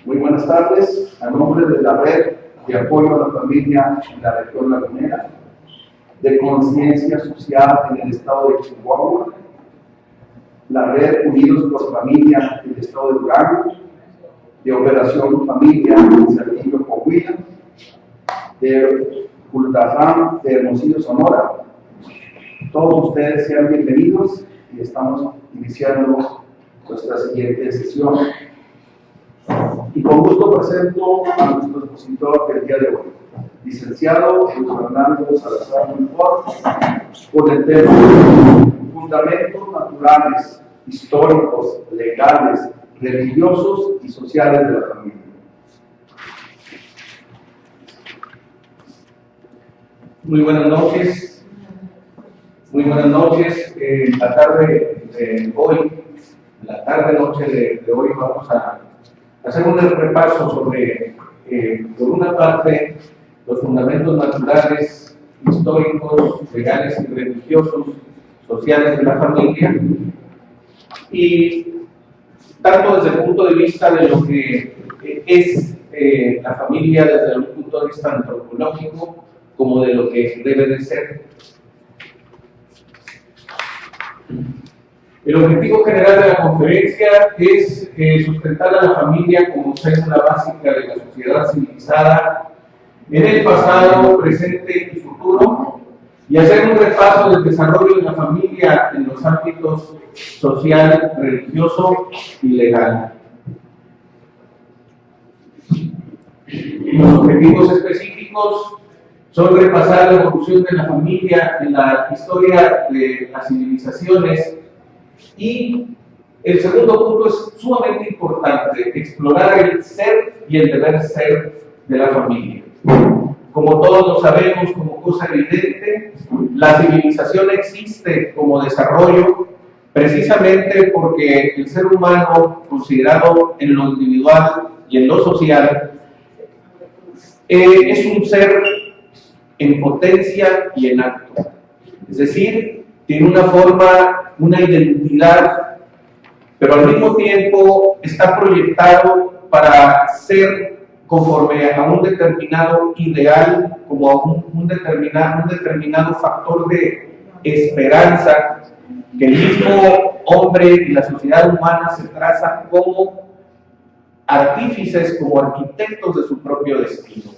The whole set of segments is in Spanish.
Muy buenas tardes. A nombre de la Red de Apoyo a la Familia en la Región Lagunera, de Conciencia Social en el Estado de Chihuahua, la Red Unidos por Familia en el Estado de Durango, de Operación Familia en Saltillo, Coahuila, de Cultarrán de Hermosillo, Sonora. Todos ustedes sean bienvenidos y estamos iniciando nuestra siguiente sesión. Y con gusto presento a nuestro expositor del día de hoy, licenciado Fernando Salazar Monfort, con el tema Fundamentos naturales, históricos, legales, religiosos y sociales de la familia. Muy buenas noches. Muy buenas noches. La tarde de hoy, la tarde-noche de hoy, vamos a hacer un repaso sobre, por una parte, los fundamentos naturales, históricos, legales y religiosos, sociales de la familia, y tanto desde el punto de vista de lo que es la familia desde un punto de vista antropológico, como de lo que debe de ser. El objetivo general de la conferencia es sustentar a la familia como célula básica de la sociedad civilizada en el pasado, presente y futuro, y hacer un repaso del desarrollo de la familia en los ámbitos social, religioso y legal. Los objetivos específicos son repasar la evolución de la familia en la historia de las civilizaciones, y el segundo punto es sumamente importante: explorar el ser y el deber ser de la familia. Como todos lo sabemos, como cosa evidente, la civilización existe como desarrollo precisamente porque el ser humano, considerado en lo individual y en lo social, es un ser en potencia y en acto. Es decir, tiene una forma, una identidad, pero al mismo tiempo está proyectado para ser conforme a un determinado ideal, como a un determinado factor de esperanza que el mismo hombre y la sociedad humana se trazan como artífices, como arquitectos de su propio destino.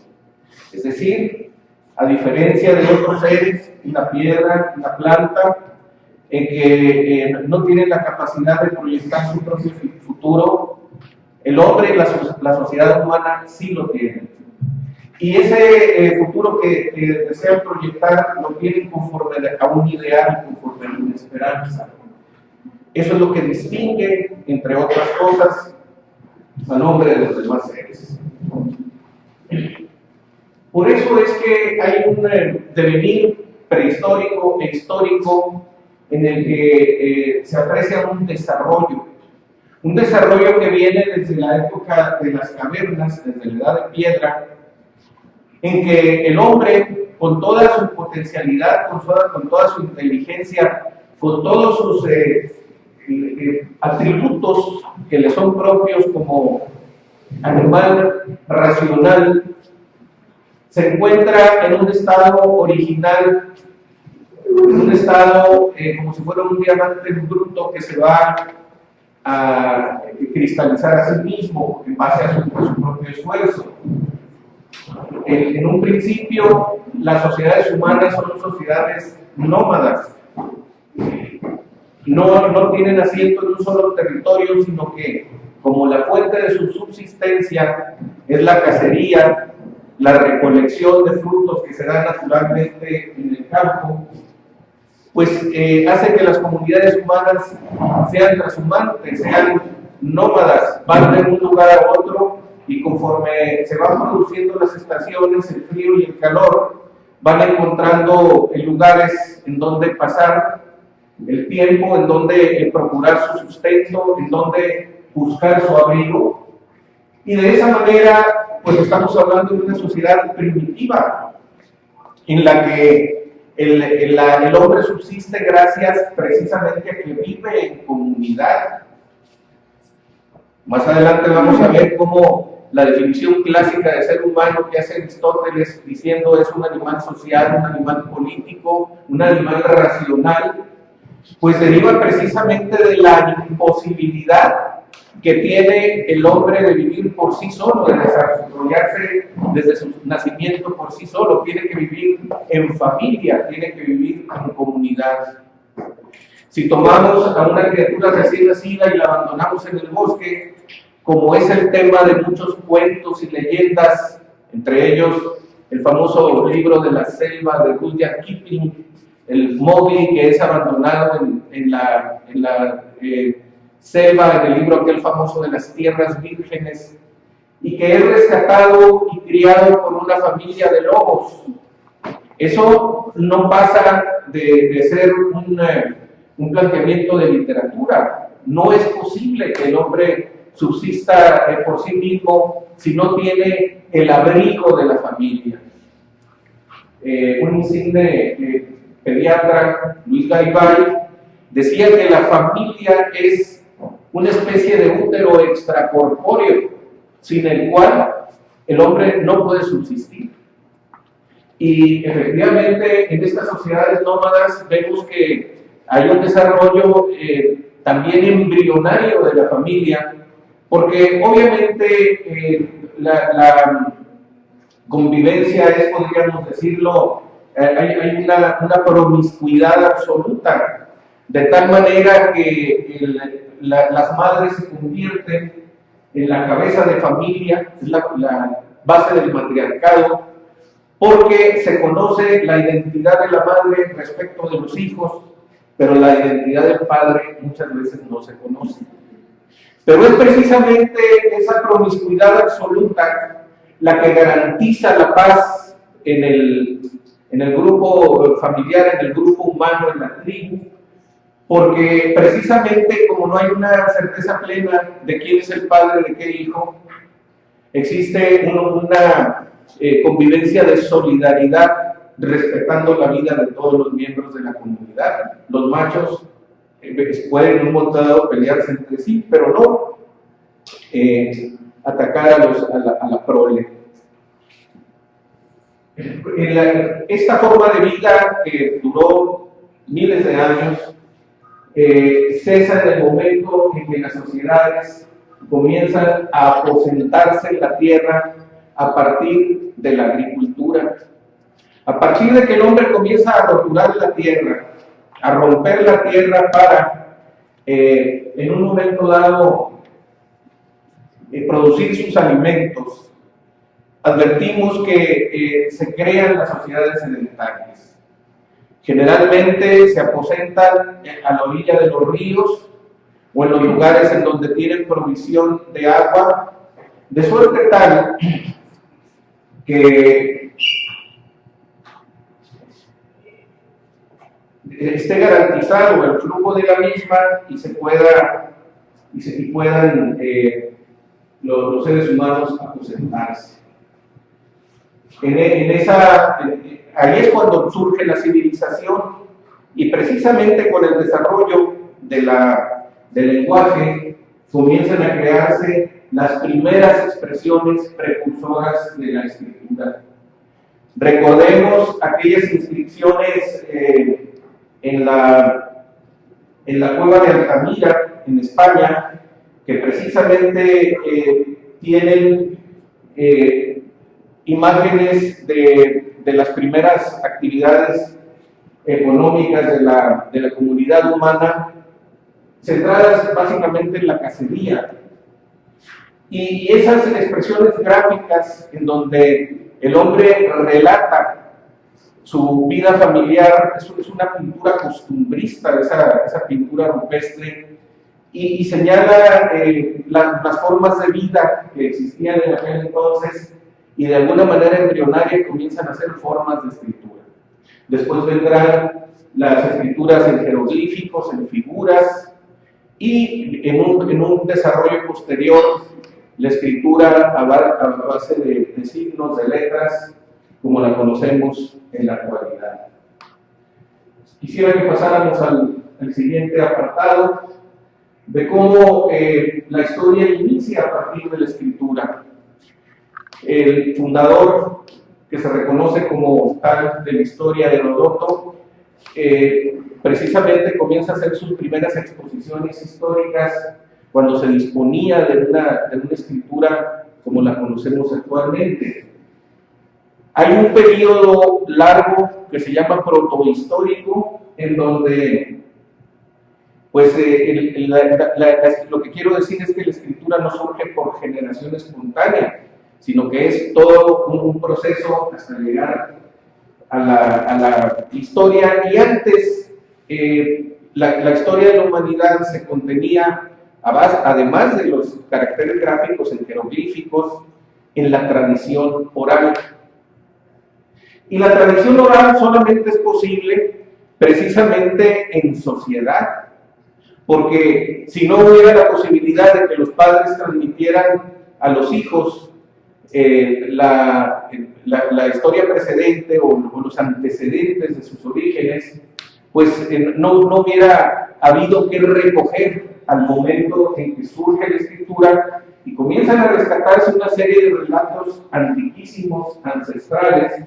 Es decir, a diferencia de otros seres, una piedra, una planta, en que no tienen la capacidad de proyectar su propio futuro, el hombre y la sociedad humana sí lo tienen. Y ese futuro que desean proyectar lo tienen conforme a un ideal, conforme a una esperanza. Eso es lo que distingue, entre otras cosas, al hombre de los demás seres. Por eso es que hay un devenir prehistórico e histórico en el que se aprecia un desarrollo que viene desde la época de las cavernas, desde la edad de piedra, en que el hombre, con toda su potencialidad, con toda su inteligencia, con todos sus atributos que le son propios como animal racional, se encuentra en un estado original, en un estado como si fuera un diamante bruto que se va a cristalizar a sí mismo en base a su propio esfuerzo. En un principio, las sociedades humanas son sociedades nómadas. No tienen asiento en un solo territorio, sino que como la fuente de su subsistencia es la cacería, la recolección de frutos que se dan naturalmente en el campo, pues hace que las comunidades humanas sean transhumantes, sean nómadas, van de un lugar a otro, y conforme se van produciendo las estaciones, el frío y el calor, van encontrando lugares en donde pasar el tiempo, en donde procurar su sustento, en donde buscar su abrigo. Y de esa manera, pues estamos hablando de una sociedad primitiva, en la que el hombre subsiste gracias precisamente a que vive en comunidad. Más adelante vamos a ver cómo la definición clásica de ser humano que hace Aristóteles, diciendo es un animal social, un animal político, un animal racional, pues deriva precisamente de la imposibilidad que tiene el hombre de vivir por sí solo, de desarrollarse desde su nacimiento por sí solo. Tiene que vivir en familia, tiene que vivir en comunidad. Si tomamos a una criatura recién nacida y la abandonamos en el bosque, como es el tema de muchos cuentos y leyendas, entre ellos el famoso libro de la selva de Rudyard Kipling, el Mowgli que es abandonado en la selva, en el libro aquel famoso de las tierras vírgenes, y que es rescatado y criado por una familia de lobos. Eso no pasa de ser un planteamiento de literatura. No es posible que el hombre subsista por sí mismo si no tiene el abrigo de la familia. Un insigne pediatra, Luis Garibay, decía que la familia es una especie de útero extracorpóreo, sin el cual el hombre no puede subsistir. Y efectivamente en estas sociedades nómadas vemos que hay un desarrollo también embrionario de la familia, porque obviamente la convivencia es, podríamos decirlo, hay una promiscuidad absoluta, de tal manera que las madres se convierten en la cabeza de familia, es la base del matriarcado, porque se conoce la identidad de la madre respecto de los hijos, pero la identidad del padre muchas veces no se conoce. Pero es precisamente esa promiscuidad absoluta la que garantiza la paz en el grupo familiar, en el grupo humano, en la tribu, porque precisamente como no hay una certeza plena de quién es el padre de qué hijo, existe una convivencia de solidaridad respetando la vida de todos los miembros de la comunidad. Los machos pueden en un momento dado pelearse entre sí, pero no atacar a la prole. Esta forma de vida que duró miles de años cesa en el momento en que las sociedades comienzan a aposentarse en la tierra a partir de la agricultura. A partir de que el hombre comienza a roturar la tierra, a romper la tierra para, en un momento dado, producir sus alimentos, advertimos que se crean las sociedades sedentarias. Generalmente se aposentan a la orilla de los ríos o en los lugares en donde tienen provisión de agua, de suerte tal que esté garantizado el flujo de la misma y puedan los seres humanos aposentarse. Ahí es cuando surge la civilización, y precisamente con el desarrollo del lenguaje comienzan a crearse las primeras expresiones precursoras de la escritura. Recordemos aquellas inscripciones en la cueva de Altamira, en España, que precisamente tienen imágenes de las primeras actividades económicas de la comunidad humana, centradas básicamente en la cacería. Y esas expresiones gráficas en donde el hombre relata su vida familiar, es una pintura costumbrista, esa pintura rupestre, y señala las formas de vida que existían en aquel entonces, y de alguna manera embrionaria comienzan a ser formas de escritura. Después vendrán las escrituras en jeroglíficos, en figuras, y en un desarrollo posterior, la escritura a base de signos, de letras, como la conocemos en la actualidad. Quisiera que pasáramos al siguiente apartado, de cómo la historia inicia a partir de la escritura. El fundador, que se reconoce como tal de la historia de Heródoto, precisamente comienza a hacer sus primeras exposiciones históricas cuando se disponía de una escritura como la conocemos actualmente. Hay un periodo largo que se llama protohistórico, en donde, pues, lo que quiero decir es que la escritura no surge por generación espontánea, sino que es todo un proceso hasta llegar a la historia. Y antes, la historia de la humanidad se contenía, además de los caracteres gráficos en jeroglíficos, en la tradición oral. Y la tradición oral solamente es posible precisamente en sociedad, porque si no hubiera la posibilidad de que los padres transmitieran a los hijos la historia precedente o los antecedentes de sus orígenes, pues no hubiera habido que recoger al momento en que surge la escritura y comienzan a rescatarse una serie de relatos antiquísimos, ancestrales,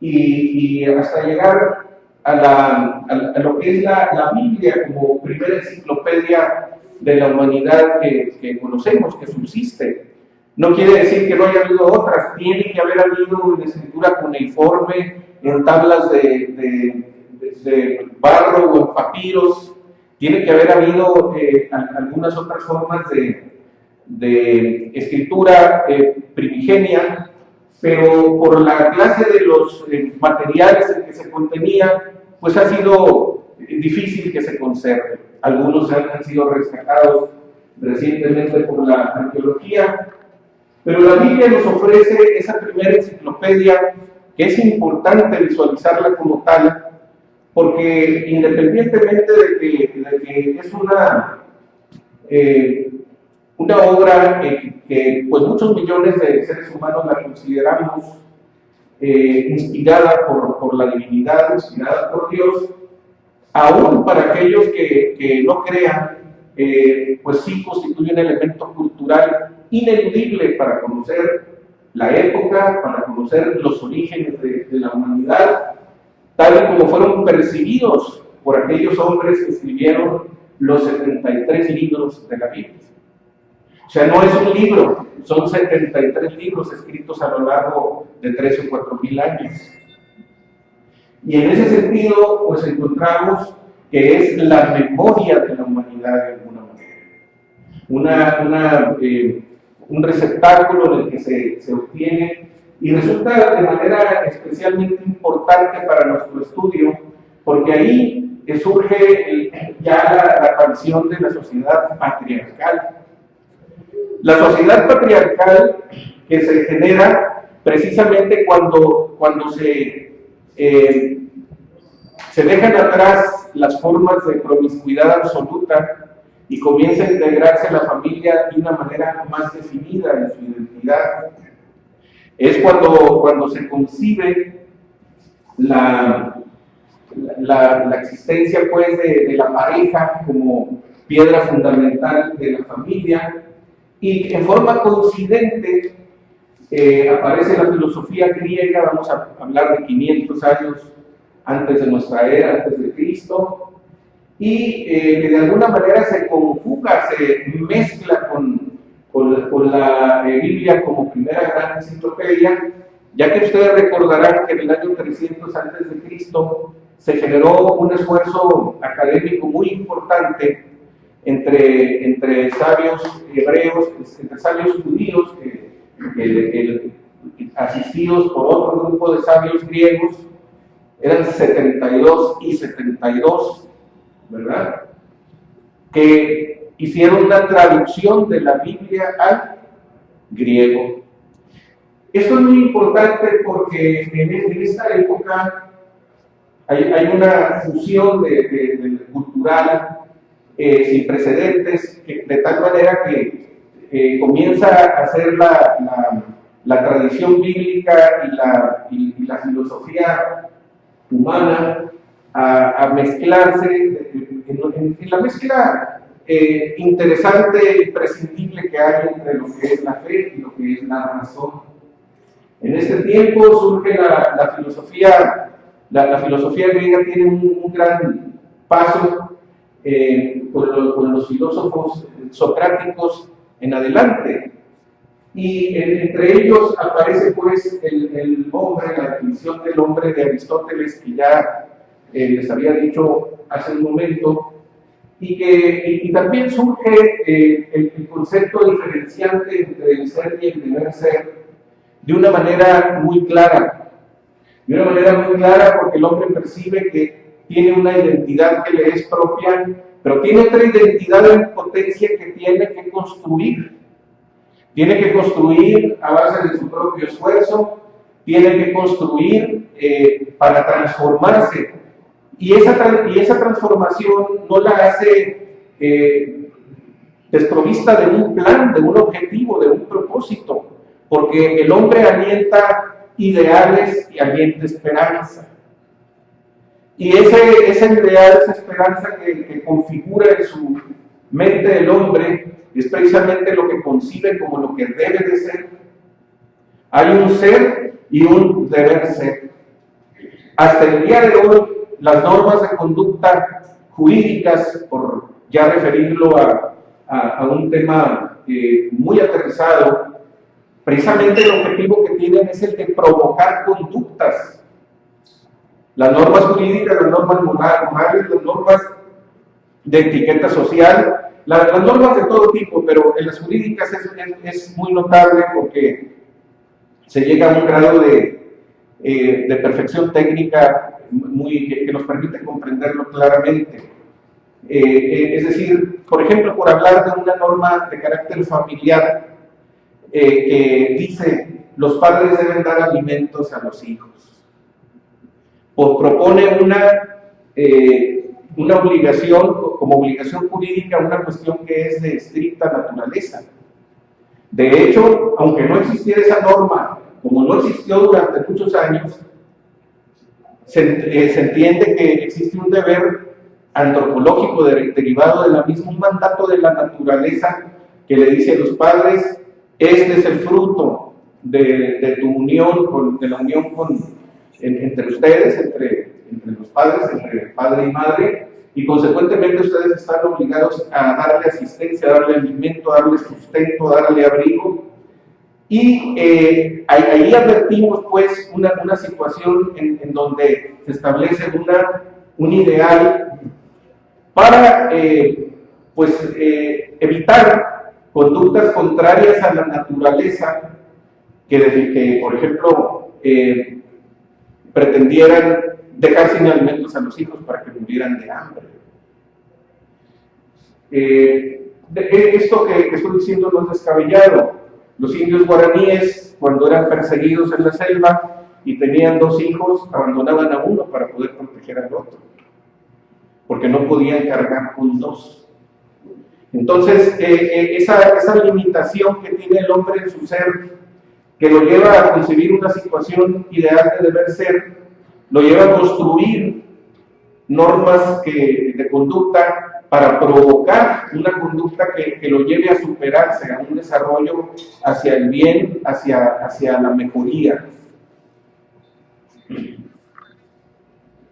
y hasta llegar a lo que es la Biblia como primera enciclopedia de la humanidad que conocemos, que subsiste. No quiere decir que no haya habido otras, tiene que haber habido una escritura cuneiforme, en tablas de barro o en papiros, tiene que haber habido algunas otras formas de escritura primigenia, pero por la clase de los materiales en que se contenía, pues ha sido difícil que se conserve. Algunos han sido rescatados recientemente por la arqueología, pero la Biblia nos ofrece esa primera enciclopedia que es importante visualizarla como tal, porque independientemente de que es una obra que pues muchos millones de seres humanos la consideramos inspirada por la divinidad, inspirada por Dios, aún para aquellos que no crean, pues sí constituye un elemento cultural ineludible para conocer la época, para conocer los orígenes de la humanidad, tal y como fueron percibidos por aquellos hombres que escribieron los 73 libros de la Biblia. O sea, no es un libro, son 73 libros escritos a lo largo de 3 o 4 mil años. Y en ese sentido, pues encontramos que es la memoria de la humanidad de alguna manera. Un receptáculo en el que se obtiene, y resulta de manera especialmente importante para nuestro estudio, porque ahí surge ya la aparición de la sociedad patriarcal. La sociedad patriarcal que se genera precisamente cuando se dejan atrás las formas de promiscuidad absoluta y comienza a integrarse la familia de una manera más definida en su identidad. Es cuando se concibe la existencia pues de la pareja como piedra fundamental de la familia, y en forma coincidente aparece la filosofía griega. Vamos a hablar de 500 años antes de nuestra era, antes de Cristo, y que de alguna manera se conjuga, se mezcla con la Biblia como primera gran enciclopedia, ya que ustedes recordarán que en el año 300 antes de Cristo se generó un esfuerzo académico muy importante entre sabios hebreos, entre sabios judíos, asistidos por otro grupo de sabios griegos. Eran 72 y 72, ¿verdad? Que hicieron una traducción de la Biblia al griego. Esto es muy importante porque en esta época hay una fusión cultural sin precedentes, de tal manera que comienza a hacer la tradición bíblica y la filosofía humana a mezclarse en la mezcla interesante e imprescindible que hay entre lo que es la fe y lo que es la razón. En este tiempo surge la filosofía, la filosofía griega tiene un gran paso con los filósofos socráticos en adelante. Y entre ellos aparece pues el hombre, la definición del hombre de Aristóteles, que ya les había dicho hace un momento, y también surge el concepto diferenciante entre el ser y el deber ser de una manera muy clara. De una manera muy clara porque el hombre percibe que tiene una identidad que le es propia, pero tiene otra identidad en potencia que tiene que construir. Tiene que construir a base de su propio esfuerzo, tiene que construir para transformarse. Y esa transformación no la hace desprovista de un plan, de un objetivo, de un propósito, porque el hombre alienta ideales y alienta esperanza. Y ese ideal, esa esperanza que configura en su mente el hombre, es precisamente lo que concibe como lo que debe de ser. Hay un ser y un deber ser. Hasta el día de hoy, las normas de conducta jurídicas, por ya referirlo a un tema muy aterrizado, precisamente el objetivo que tienen es el de provocar conductas. Las normas jurídicas, las normas morales, las normas de etiqueta social, las normas de todo tipo, pero en las jurídicas es muy notable porque se llega a un grado de perfección técnica que nos permite comprenderlo claramente. Es decir, por ejemplo, por hablar de una norma de carácter familiar que dice los padres deben dar alimentos a los hijos, o propone una obligación, como obligación jurídica, una cuestión que es de estricta naturaleza. De hecho, aunque no existiera esa norma, como no existió durante muchos años, se entiende que existe un deber antropológico derivado de la misma, un mandato de la naturaleza que le dice a los padres: este es el fruto de tu unión, de la unión entre ustedes, entre los padres, entre padre y madre, y consecuentemente ustedes están obligados a darle asistencia, a darle alimento, a darle sustento, a darle abrigo. Y ahí advertimos pues una situación en donde se establece un ideal para evitar conductas contrarias a la naturaleza que por ejemplo, pretendieran dejar sin alimentos a los hijos para que murieran de hambre. Esto que estoy diciendo no es descabellado. Los indios guaraníes, cuando eran perseguidos en la selva y tenían 2 hijos, abandonaban a uno para poder proteger al otro, porque no podían cargar con 2. Entonces, esa limitación que tiene el hombre en su ser, que lo lleva a concebir una situación ideal de deber ser, lo lleva a construir normas de conducta para provocar una conducta que lo lleve a superarse, a un desarrollo hacia el bien, hacia la mejoría.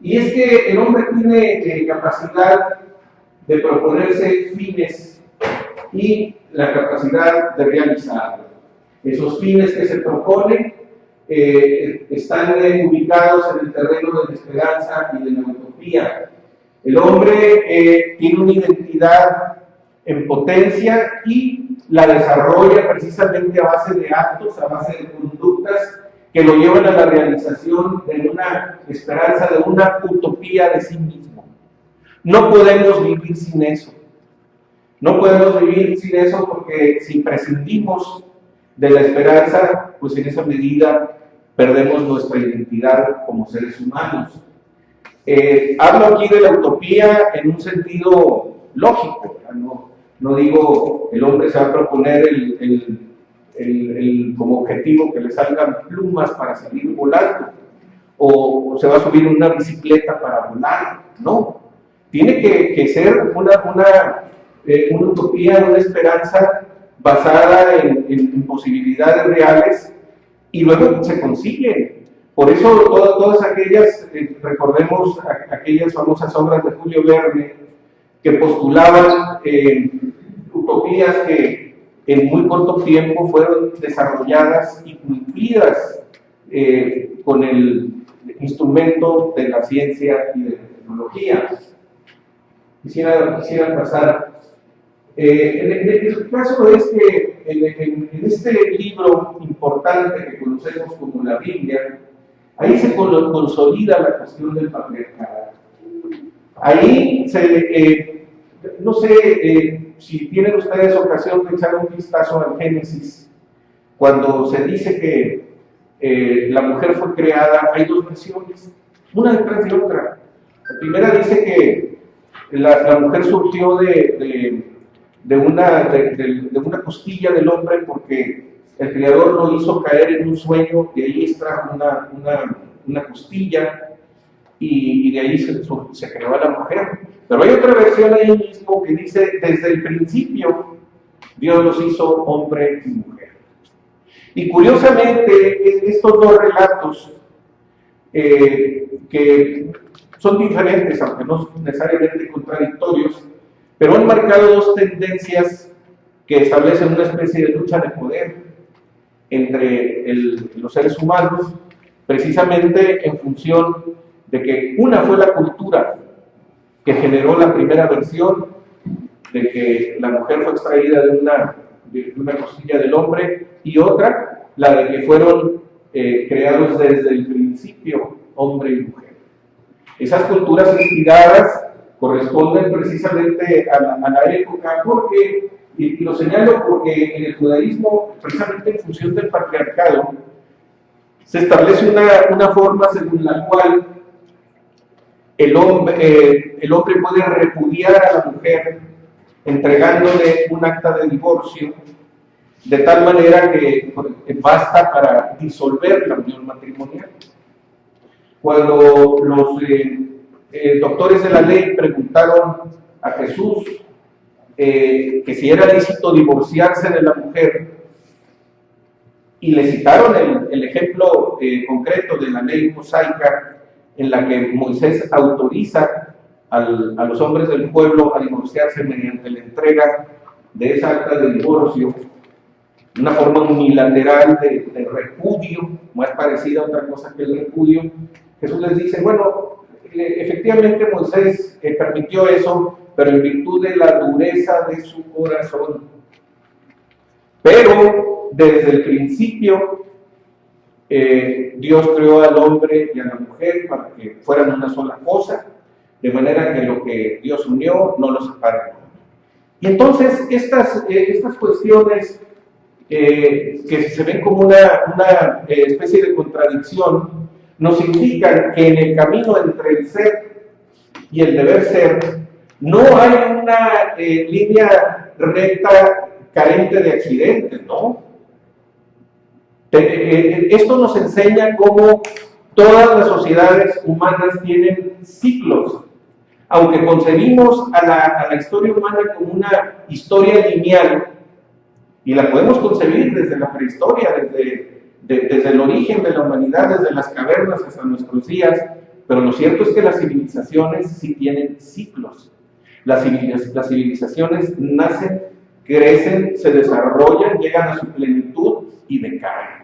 Y es que el hombre tiene capacidad de proponerse fines y la capacidad de realizarlos. Esos fines que se proponen están ubicados en el terreno de la esperanza y de la utopía. El hombre tiene una identidad en potencia y la desarrolla precisamente a base de actos, a base de conductas que lo llevan a la realización de una esperanza, de una utopía de sí mismo. No podemos vivir sin eso. No podemos vivir sin eso porque si prescindimos de la esperanza, pues en esa medida perdemos nuestra identidad como seres humanos. Hablo aquí de la utopía en un sentido lógico. No digo el hombre se va a proponer como objetivo que le salgan plumas para salir volando, o se va a subir una bicicleta para volar. No, tiene que ser una utopía, una esperanza basada en posibilidades reales y luego se consiguen. Por eso todas aquellas, recordemos aquellas famosas obras de Julio Verne, que postulaban utopías que en muy corto tiempo fueron desarrolladas y cumplidas con el instrumento de la ciencia y de la tecnología. Quisiera pasar. El caso es que en este libro importante que conocemos como la Biblia, ahí se consolida la cuestión del patriarcado. Ahí no sé si tienen ustedes ocasión de echar un vistazo al Génesis, cuando se dice que la mujer fue creada, hay dos versiones, una detrás de otra. La primera dice que la mujer surgió de una costilla del hombre porque el Creador lo hizo caer en un sueño, de ahí extrajo una costilla y de ahí se creó a la mujer. Pero hay otra versión ahí mismo que dice, desde el principio Dios los hizo hombre y mujer. Y curiosamente, estos dos relatos, que son diferentes, aunque no necesariamente contradictorios, pero han marcado dos tendencias que establecen una especie de lucha de poder entre los seres humanos, precisamente en función de que una fue la cultura que generó la primera versión de que la mujer fue extraída de una costilla del hombre, y otra, la de que fueron creados desde el principio hombre y mujer. Esas culturas inspiradas corresponden precisamente a la época, porque, y lo señalo porque en el judaísmo, precisamente en función del patriarcado, se establece una forma según la cual el hombre puede repudiar a la mujer entregándole un acta de divorcio, de tal manera que basta para disolver la unión matrimonial. Cuando los doctores de la ley preguntaron a Jesús que si era lícito divorciarse de la mujer, y le citaron el ejemplo concreto de la ley mosaica en la que Moisés autoriza a los hombres del pueblo a divorciarse mediante la entrega de esa acta de divorcio, una forma unilateral de repudio, más parecida a otra cosa que el repudio. Jesús les dice, bueno, efectivamente Moisés permitió eso, pero en virtud de la dureza de su corazón. Pero desde el principio Dios creó al hombre y a la mujer para que fueran una sola cosa, de manera que lo que Dios unió no lo separa. Y entonces estas cuestiones que se ven como una especie de contradicción, nos indican que en el camino entre el ser y el deber ser no hay una línea recta carente de accidentes, ¿no? Esto nos enseña cómo todas las sociedades humanas tienen ciclos. Aunque concebimos a la historia humana como una historia lineal, y la podemos concebir desde la prehistoria, desde el origen de la humanidad, desde las cavernas hasta nuestros días, pero lo cierto es que las civilizaciones sí tienen ciclos. Las civilizaciones nacen, crecen, se desarrollan, llegan a su plenitud y decaen.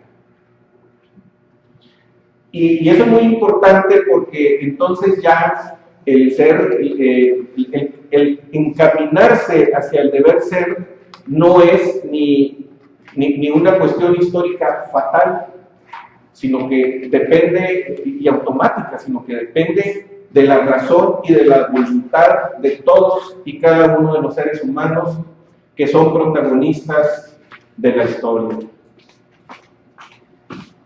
Y eso es muy importante porque entonces ya el ser, el encaminarse hacia el deber ser no es ni una cuestión histórica fatal, sino que depende, y automática, sino que depende de la razón y de la voluntad de todos y cada uno de los seres humanos que son protagonistas de la historia.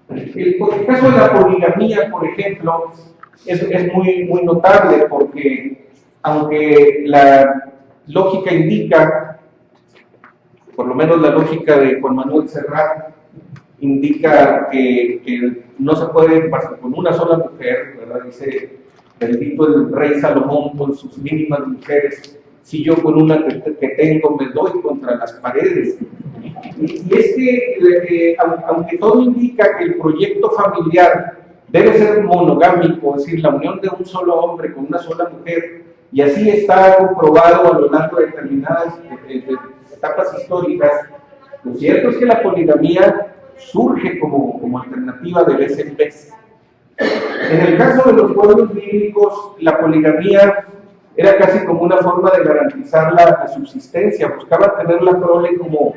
El caso de la poligamía, por ejemplo, es muy notable porque, aunque la lógica indica, por lo menos la lógica de Juan Manuel Serrat, indica que no se puede pasar con una sola mujer, ¿verdad? Dice, bendito el rey Salomón con sus mínimas mujeres, si yo con una que tengo me doy contra las paredes. Y es que, aunque todo indica que el proyecto familiar debe ser monogámico, es decir, la unión de un solo hombre con una sola mujer, y así está comprobado a lo largo de determinadas etapas históricas, lo cierto es que la poligamía surge como alternativa de vez en vez. En el caso de los pueblos bíblicos, la poligamía era casi como una forma de garantizar la subsistencia, buscaba tener la prole como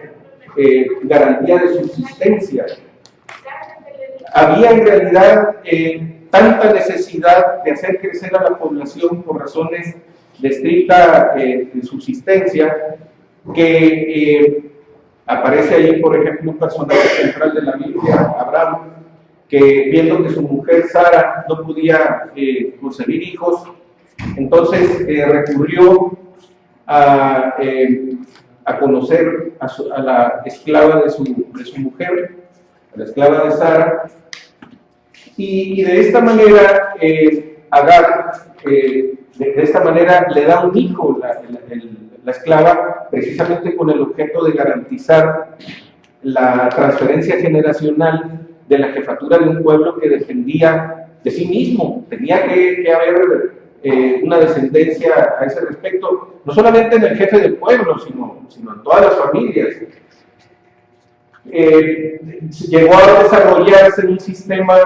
garantía de subsistencia. Había en realidad tanta necesidad de hacer crecer a la población por razones de estricta subsistencia que aparece ahí, por ejemplo, un personaje central de la Biblia, Abraham, que viendo que su mujer Sara no podía concebir hijos, entonces recurrió a conocer a la esclava de su mujer, a la esclava de Sara, y de esta manera Agar, de esta manera le da un hijo la esclava, precisamente con el objeto de garantizar la transferencia generacional de la jefatura de un pueblo que dependía de sí mismo. Tenía que haber una descendencia a ese respecto, no solamente en el jefe del pueblo, sino en todas las familias. Llegó a desarrollarse un sistema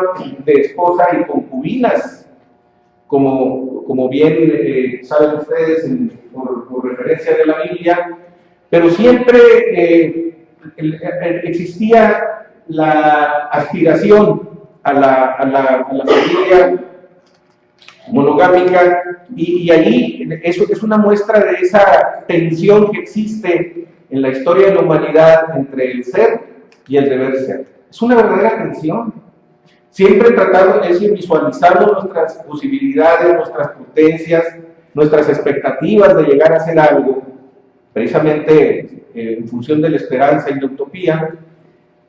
de esposa y concubinas, como bien saben ustedes por referencia de la Biblia, pero siempre existía la aspiración a la familia monogámica, y allí eso es una muestra de esa tensión que existe en la historia de la humanidad entre el ser y el deber ser. Es una verdadera tensión. Siempre tratamos de visualizar nuestras posibilidades, nuestras potencias, nuestras expectativas de llegar a hacer algo, precisamente en función de la esperanza y la utopía,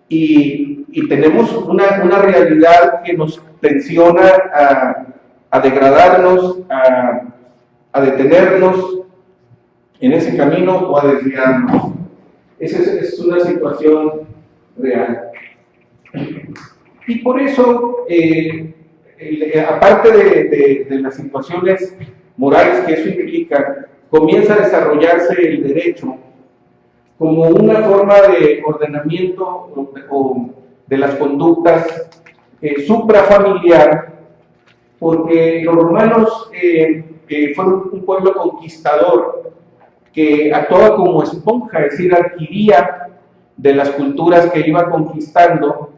y tenemos una realidad que nos tensiona a degradarnos, a detenernos en ese camino o a desviarnos. Esa es una situación real. Y por eso, aparte de las situaciones morales que eso implica, comienza a desarrollarse el derecho como una forma de ordenamiento de las conductas suprafamiliar, porque los romanos fueron un pueblo conquistador que actuaba como esponja, es decir, adquiría de las culturas que iba conquistando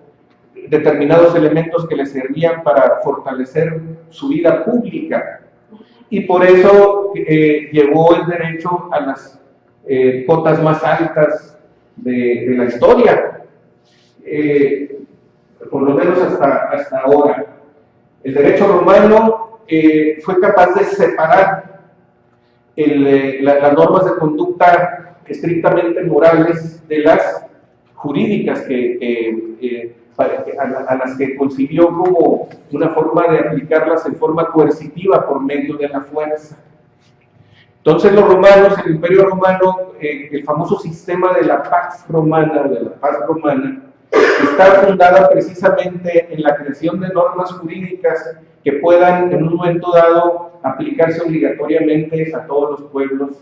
determinados elementos que le servían para fortalecer su vida pública, y por eso llevó el derecho a las cotas más altas de la historia, por lo menos hasta ahora. El derecho romano fue capaz de separar las normas de conducta estrictamente morales de las jurídicas a las que concibió como una forma de aplicarlas en forma coercitiva por medio de la fuerza. Entonces los romanos, el Imperio Romano, el famoso sistema de la Pax Romana, está fundada precisamente en la creación de normas jurídicas que puedan en un momento dado aplicarse obligatoriamente a todos los pueblos.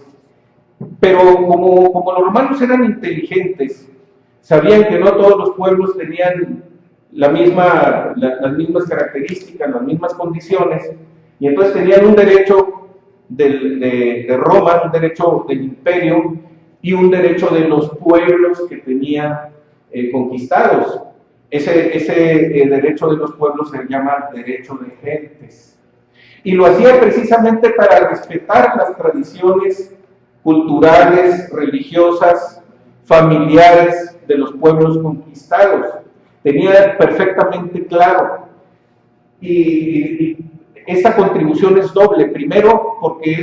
Pero como los romanos eran inteligentes, sabían que no todos los pueblos tenían las mismas características, las mismas condiciones, y entonces tenían un derecho de Roma, un derecho del imperio y un derecho de los pueblos que tenían conquistados. Ese derecho de los pueblos se llama derecho de gentes, y lo hacía precisamente para respetar las tradiciones culturales, religiosas, familiares de los pueblos conquistados. Tenía perfectamente claro, y esta contribución es doble. Primero, porque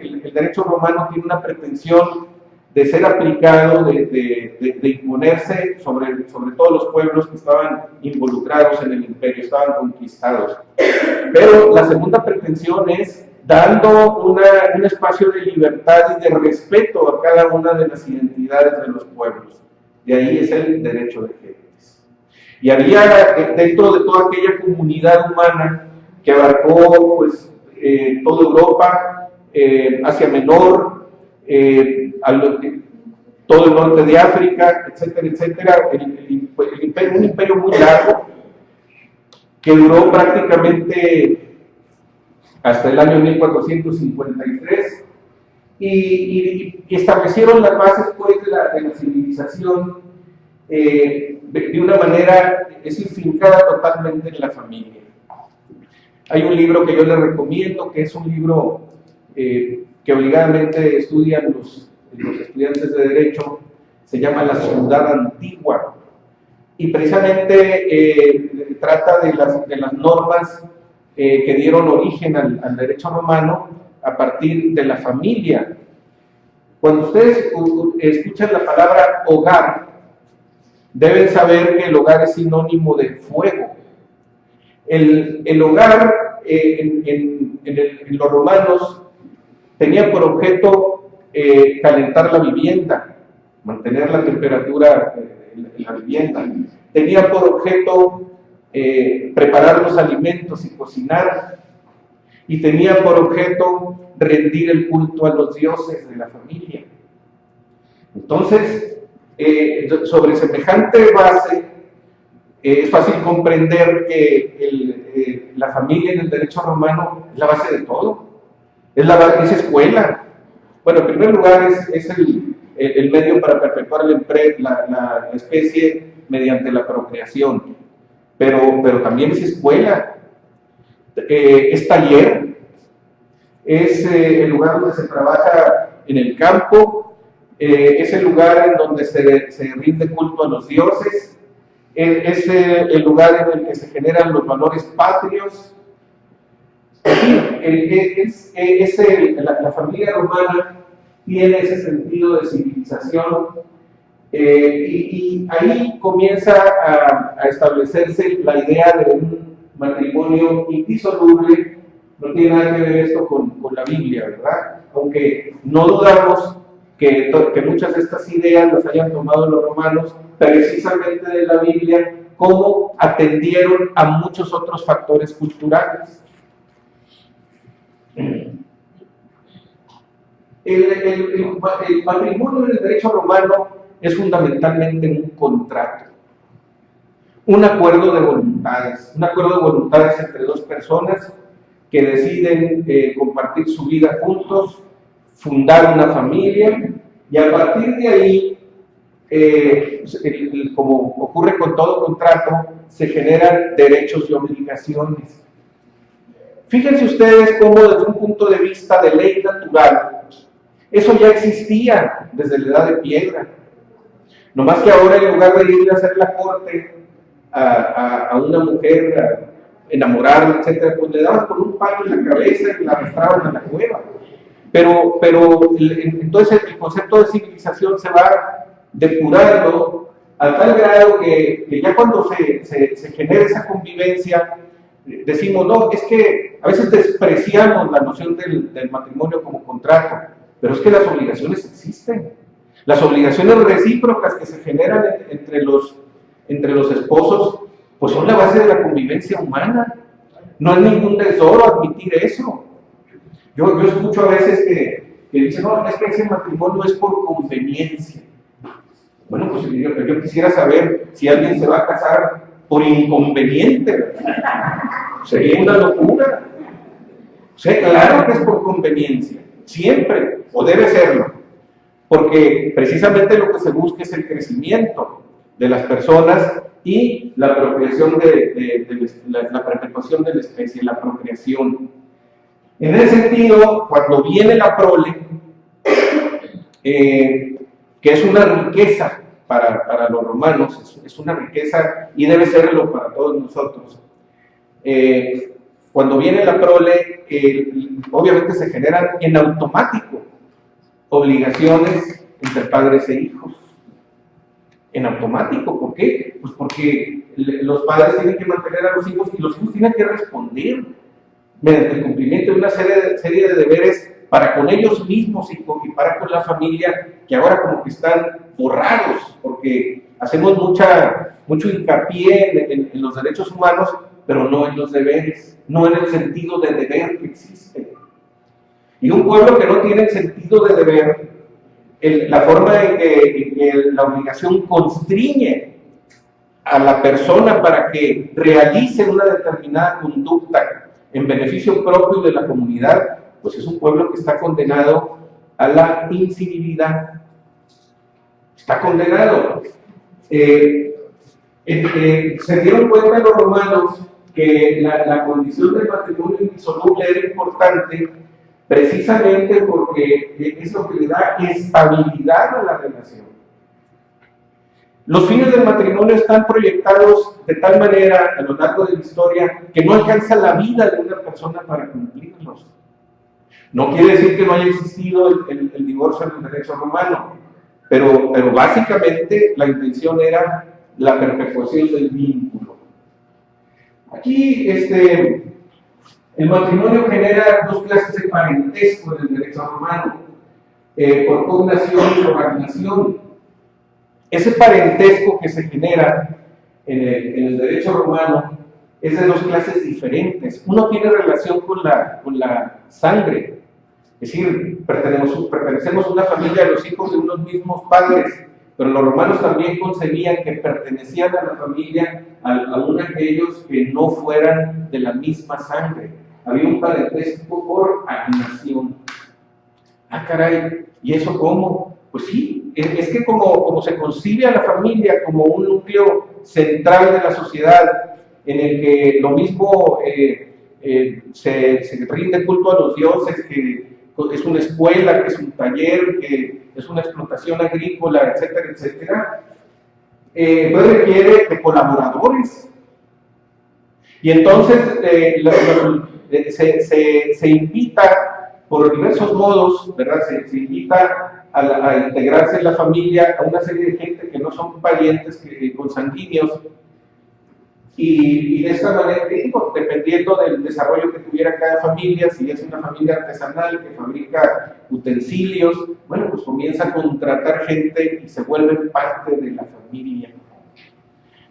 el derecho romano tiene una pretensión de ser aplicado, de imponerse sobre todos los pueblos que estaban involucrados en el imperio, estaban conquistados. Pero la segunda pretensión es dando un espacio de libertad y de respeto a cada una de las identidades de los pueblos. De ahí es el derecho de gentes. Y había dentro de toda aquella comunidad humana que abarcó pues, toda Europa, Asia Menor, todo el norte de África, etcétera, etcétera, un imperio muy largo que duró prácticamente hasta el año 1453 y establecieron las bases pues, de la civilización de una manera fincada totalmente en la familia. Hay un libro que yo les recomiendo, que es un libro que obligadamente estudian los estudiantes de Derecho, se llama La Ciudad Antigua, y precisamente trata de las normas que dieron origen al derecho romano a partir de la familia. Cuando ustedes escuchan la palabra hogar, deben saber que el hogar es sinónimo de fuego. El hogar en los romanos tenía por objeto calentar la vivienda, mantener la temperatura en la vivienda. Tenía por objeto preparar los alimentos y cocinar. Y tenía por objeto rendir el culto a los dioses de la familia. Entonces, sobre semejante base, es fácil comprender que la familia en el derecho romano es la base de todo. Es escuela. Bueno, en primer lugar es el medio para perpetuar la especie mediante la procreación, pero también es escuela, es taller, es el lugar donde se trabaja en el campo, es el lugar en donde se rinde culto a los dioses, es el lugar en el que se generan los valores patrios. La familia romana tiene ese sentido de civilización y ahí comienza a establecerse la idea de un matrimonio indisoluble. No tiene nada que ver esto con la Biblia, ¿verdad? Aunque no dudamos que muchas de estas ideas las hayan tomado los romanos precisamente de la Biblia, como atendieron a muchos otros factores culturales. El matrimonio en el derecho romano es fundamentalmente un contrato, un acuerdo de voluntades entre dos personas que deciden compartir su vida juntos, fundar una familia, y a partir de ahí, como ocurre con todo contrato, se generan derechos y obligaciones. Fíjense ustedes cómo desde un punto de vista de ley natural, eso ya existía desde la edad de piedra. No más que ahora, en lugar de ir a hacer la corte a una mujer, a enamorarla, etc., pues le daban con un palo en la cabeza y la arrastraban a la cueva. Pero entonces el concepto de civilización se va depurando a tal grado que ya cuando se genera esa convivencia, decimos, no, es que a veces despreciamos la noción del matrimonio como contrato, pero es que las obligaciones existen. Las obligaciones recíprocas que se generan entre los esposos, pues son la base de la convivencia humana. No es ningún tesoro admitir eso. Yo escucho a veces que dicen, no, es que ese matrimonio es por conveniencia. Bueno, pues yo quisiera saber si alguien se va a casar por inconveniente. Sería una locura. O sea, claro que es por conveniencia, siempre, o debe serlo, porque precisamente lo que se busca es el crecimiento de las personas y la procreación la perpetuación de la especie, la procreación. En ese sentido, cuando viene la prole, que es una riqueza para los romanos, es una riqueza y debe serlo para todos nosotros. Cuando viene la prole, obviamente se generan en automático obligaciones entre padres e hijos. En automático, ¿por qué? Pues porque los padres tienen que mantener a los hijos y los hijos tienen que responder mediante el cumplimiento de una serie de deberes para con ellos mismos y para con la familia, que ahora como que están borrados, porque hacemos mucho hincapié en los derechos humanos, pero no en los deberes, no en el sentido de deber que existe. Y un pueblo que no tiene el sentido de deber, la forma en que la obligación constriñe a la persona para que realice una determinada conducta en beneficio propio de la comunidad, pues es un pueblo que está condenado a la incivilidad. Está condenado. Se dieron cuenta los romanos que la condición del matrimonio indisoluble era importante precisamente porque es lo que le da estabilidad a la relación. Los fines del matrimonio están proyectados de tal manera a lo largo de la historia que no alcanza la vida de una persona para cumplirlos. No quiere decir que no haya existido el divorcio en el derecho romano, pero básicamente la intención era la perpetuación del vínculo. Aquí el matrimonio genera dos clases de parentesco en el derecho romano, por cognación y por agnación. Ese parentesco que se genera en el derecho romano es de dos clases diferentes. Uno tiene relación con la sangre, es decir, pertenecemos a una familia, los hijos de unos mismos padres, pero los romanos también concebían que pertenecían a la familia aún aquellos que no fueran de la misma sangre. Había un parentesco por agnación. Ah, caray, ¿y eso cómo? Pues sí, es que como se concibe a la familia como un núcleo central de la sociedad, en el que lo mismo se rinde culto a los dioses, que es una escuela, que es un taller, que es una explotación agrícola, etcétera, etcétera, pues requiere de colaboradores. Y entonces se invita por diversos modos, ¿verdad? Se invita a integrarse en la familia a una serie de gente que no son parientes consanguíneos, y de esta manera, digo, dependiendo del desarrollo que tuviera cada familia, si es una familia artesanal que fabrica utensilios, bueno, pues comienza a contratar gente y se vuelven parte de la familia.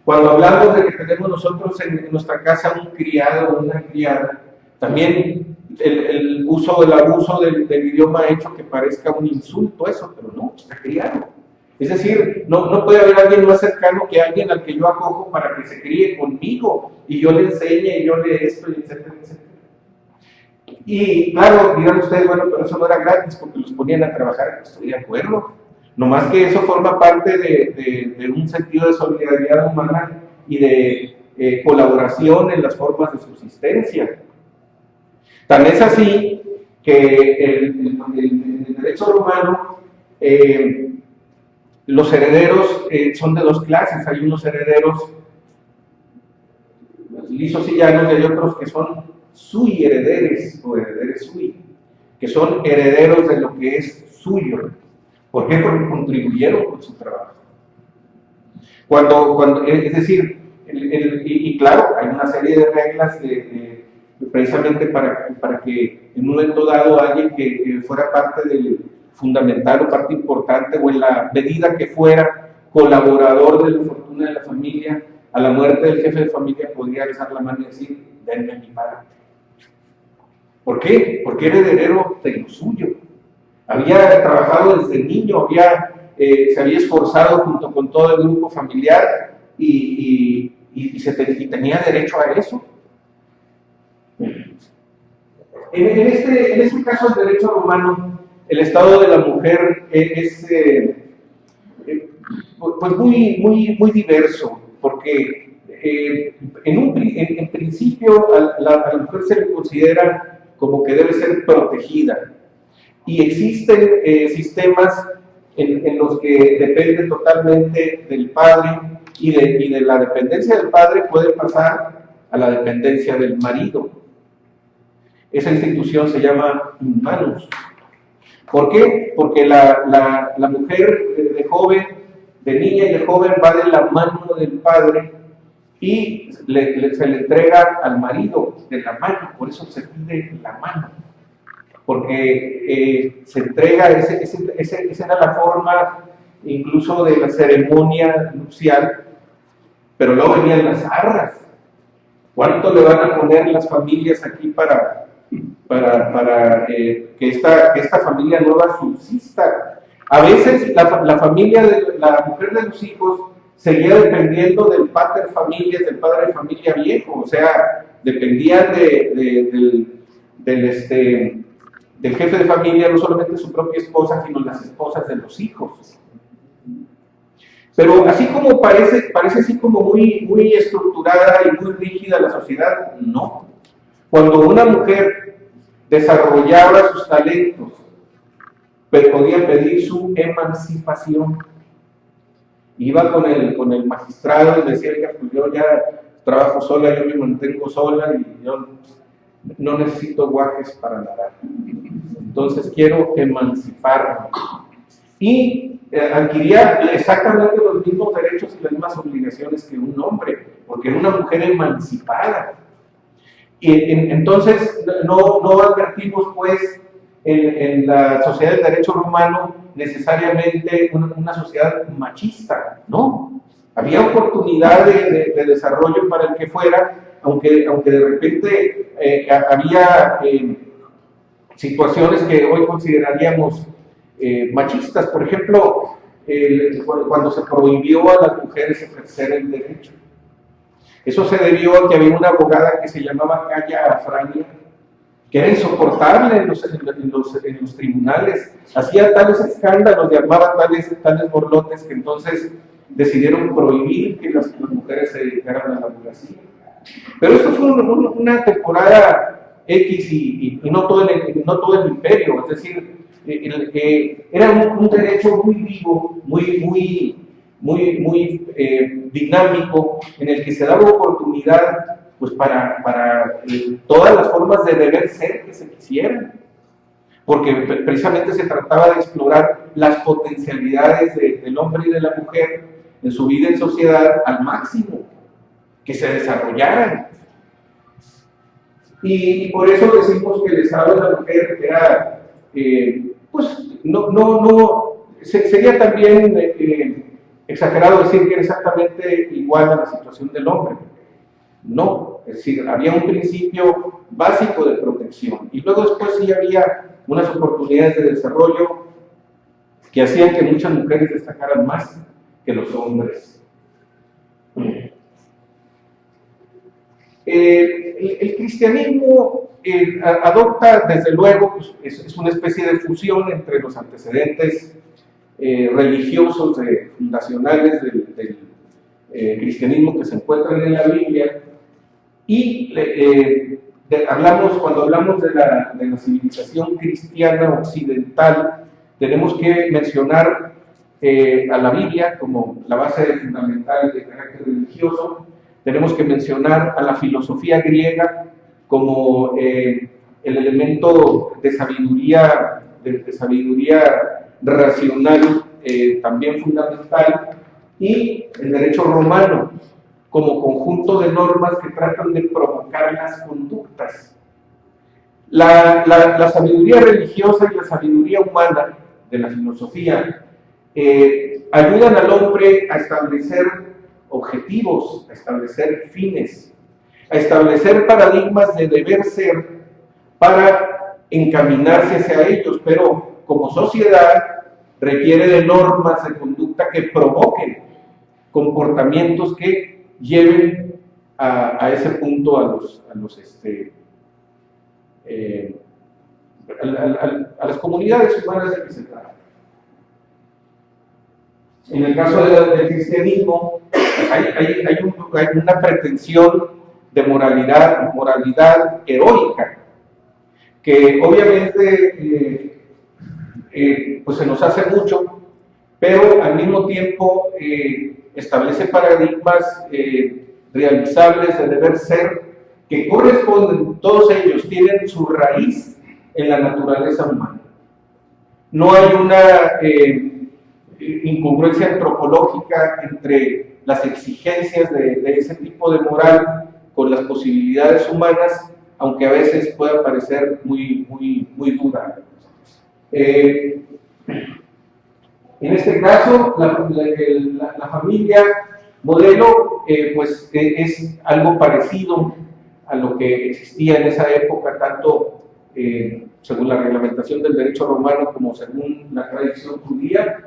Cuando hablamos de que tenemos nosotros en nuestra casa un criado o una criada, también el abuso del idioma ha hecho que parezca un insulto eso, pero no, está criado. Es decir, no puede haber alguien más cercano que alguien al que yo acojo para que se críe conmigo y yo le enseñe y yo le esto, y etcétera, etcétera. Y claro, dirán ustedes, bueno, pero eso no era gratis porque los ponían a trabajar. Estoy de acuerdo. Nomás que eso forma parte de un sentido de solidaridad humana y de colaboración en las formas de subsistencia. Tan es así que en el derecho romano los herederos son de dos clases. Hay unos herederos lisos y llanos y hay otros que son sui herederes o herederes sui, que son herederos de lo que es suyo. ¿Por qué? Porque contribuyeron con su trabajo. Es decir, y claro, hay una serie de reglas precisamente para que en un momento dado alguien que fuera parte del fundamental o parte importante o en la medida que fuera colaborador de la fortuna de la familia, a la muerte del jefe de familia podría alzar la mano y decir, denme mi parte. ¿Por qué? Porque era heredero de lo suyo. Había trabajado desde niño, se había esforzado junto con todo el grupo familiar y tenía derecho a eso. En este caso del derecho romano, el estado de la mujer es pues muy diverso, porque en principio a la mujer se le considera como que debe ser protegida. Y existen sistemas en los que depende totalmente del padre y de la dependencia del padre puede pasar a la dependencia del marido. Esa institución se llama inmanus. ¿Por qué? Porque la mujer de joven, de niña y de joven va de la mano del padre y se le entrega al marido de la mano, por eso se pide la mano. porque se entrega, esa era la forma incluso de la ceremonia nupcial, pero luego venían las arras. ¿Cuánto le van a poner las familias aquí para que esta familia nueva subsista? A veces la familia de la mujer de los hijos seguía dependiendo del pater familias, del padre de familia viejo, o sea, dependían del jefe de familia, no solamente su propia esposa, sino las esposas de los hijos. Pero así como parece así como muy estructurada y muy rígida la sociedad, no. Cuando una mujer desarrollaba sus talentos, podía pedir su emancipación. Iba con el magistrado y decía, pues yo ya trabajo sola, yo me mantengo sola y yo no necesito guajes para nadar. Entonces quiero emanciparme. Y adquiría exactamente los mismos derechos y las mismas obligaciones que un hombre, porque era una mujer emancipada. Y entonces no advertimos pues en la sociedad del derecho romano necesariamente una sociedad machista, ¿no? Había oportunidad de desarrollo para el que fuera, aunque de repente había situaciones que hoy consideraríamos machistas. Por ejemplo, cuando se prohibió a las mujeres ejercer el derecho. Eso se debió a que había una abogada que se llamaba Calla Afrania, que era insoportable en los tribunales, hacía tales escándalos y armaba tales borlotes que entonces decidieron prohibir que las mujeres se dedicaran a la abogacía. Pero esto fue una temporada X y no todo el imperio, es decir, era un derecho muy vivo, muy dinámico, en el que se daba oportunidad pues para todas las formas de deber ser que se quisieran, porque precisamente se trataba de explorar las potencialidades del hombre y de la mujer en su vida en sociedad al máximo, que se desarrollaran. Y por eso decimos que el estado de la mujer era, pues, sería también exagerado decir que era exactamente igual a la situación del hombre. No, es decir, había un principio básico de protección y luego después sí había unas oportunidades de desarrollo que hacían que muchas mujeres destacaran más que los hombres. El cristianismo adopta, desde luego, pues, es una especie de fusión entre los antecedentes religiosos fundacionales del cristianismo que se encuentran en la Biblia y cuando hablamos de la civilización cristiana occidental, tenemos que mencionar a la Biblia como la base fundamental de carácter religioso. Tenemos que mencionar a la filosofía griega como el elemento de sabiduría racional también fundamental, y el derecho romano como conjunto de normas que tratan de provocar las conductas. La sabiduría religiosa y la sabiduría humana de la filosofía ayudan al hombre a establecer objetivos, a establecer fines, a establecer paradigmas de deber ser para encaminarse hacia ellos, pero como sociedad requiere de normas de conducta que provoquen comportamientos que lleven a ese punto a las comunidades humanas de que se trata. En el caso del cristianismo, hay una pretensión de moralidad heroica, que obviamente pues se nos hace mucho, pero al mismo tiempo establece paradigmas realizables de deber ser que corresponden, todos ellos tienen su raíz en la naturaleza humana. No hay una incongruencia antropológica entre las exigencias de ese tipo de moral con las posibilidades humanas, aunque a veces pueda parecer muy dura. En este caso, la familia modelo pues es algo parecido a lo que existía en esa época, tanto según la reglamentación del derecho romano como según la tradición judía,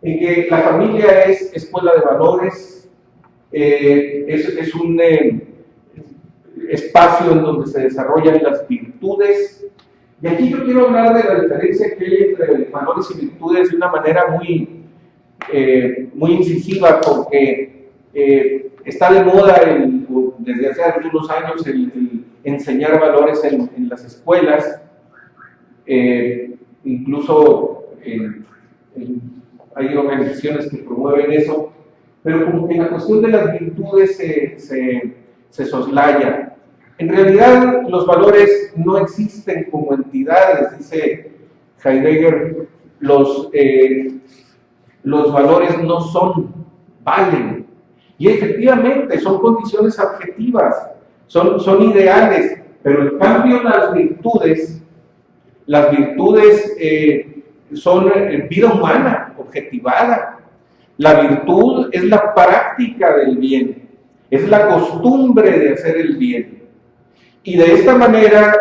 en que la familia es escuela de valores, es un espacio en donde se desarrollan las virtudes. Y aquí yo quiero hablar de la diferencia que hay entre valores y virtudes de una manera muy incisiva, porque está de moda desde hace algunos años el enseñar valores en las escuelas, incluso hay organizaciones que promueven eso, pero como que la cuestión de las virtudes se soslaya. En realidad, los valores no existen como entidades, dice Heidegger. Los valores no valen. Y efectivamente, son condiciones objetivas, son ideales, pero en cambio las virtudes son vida humana, objetivada. La virtud es la práctica del bien, es la costumbre de hacer el bien. Y de esta manera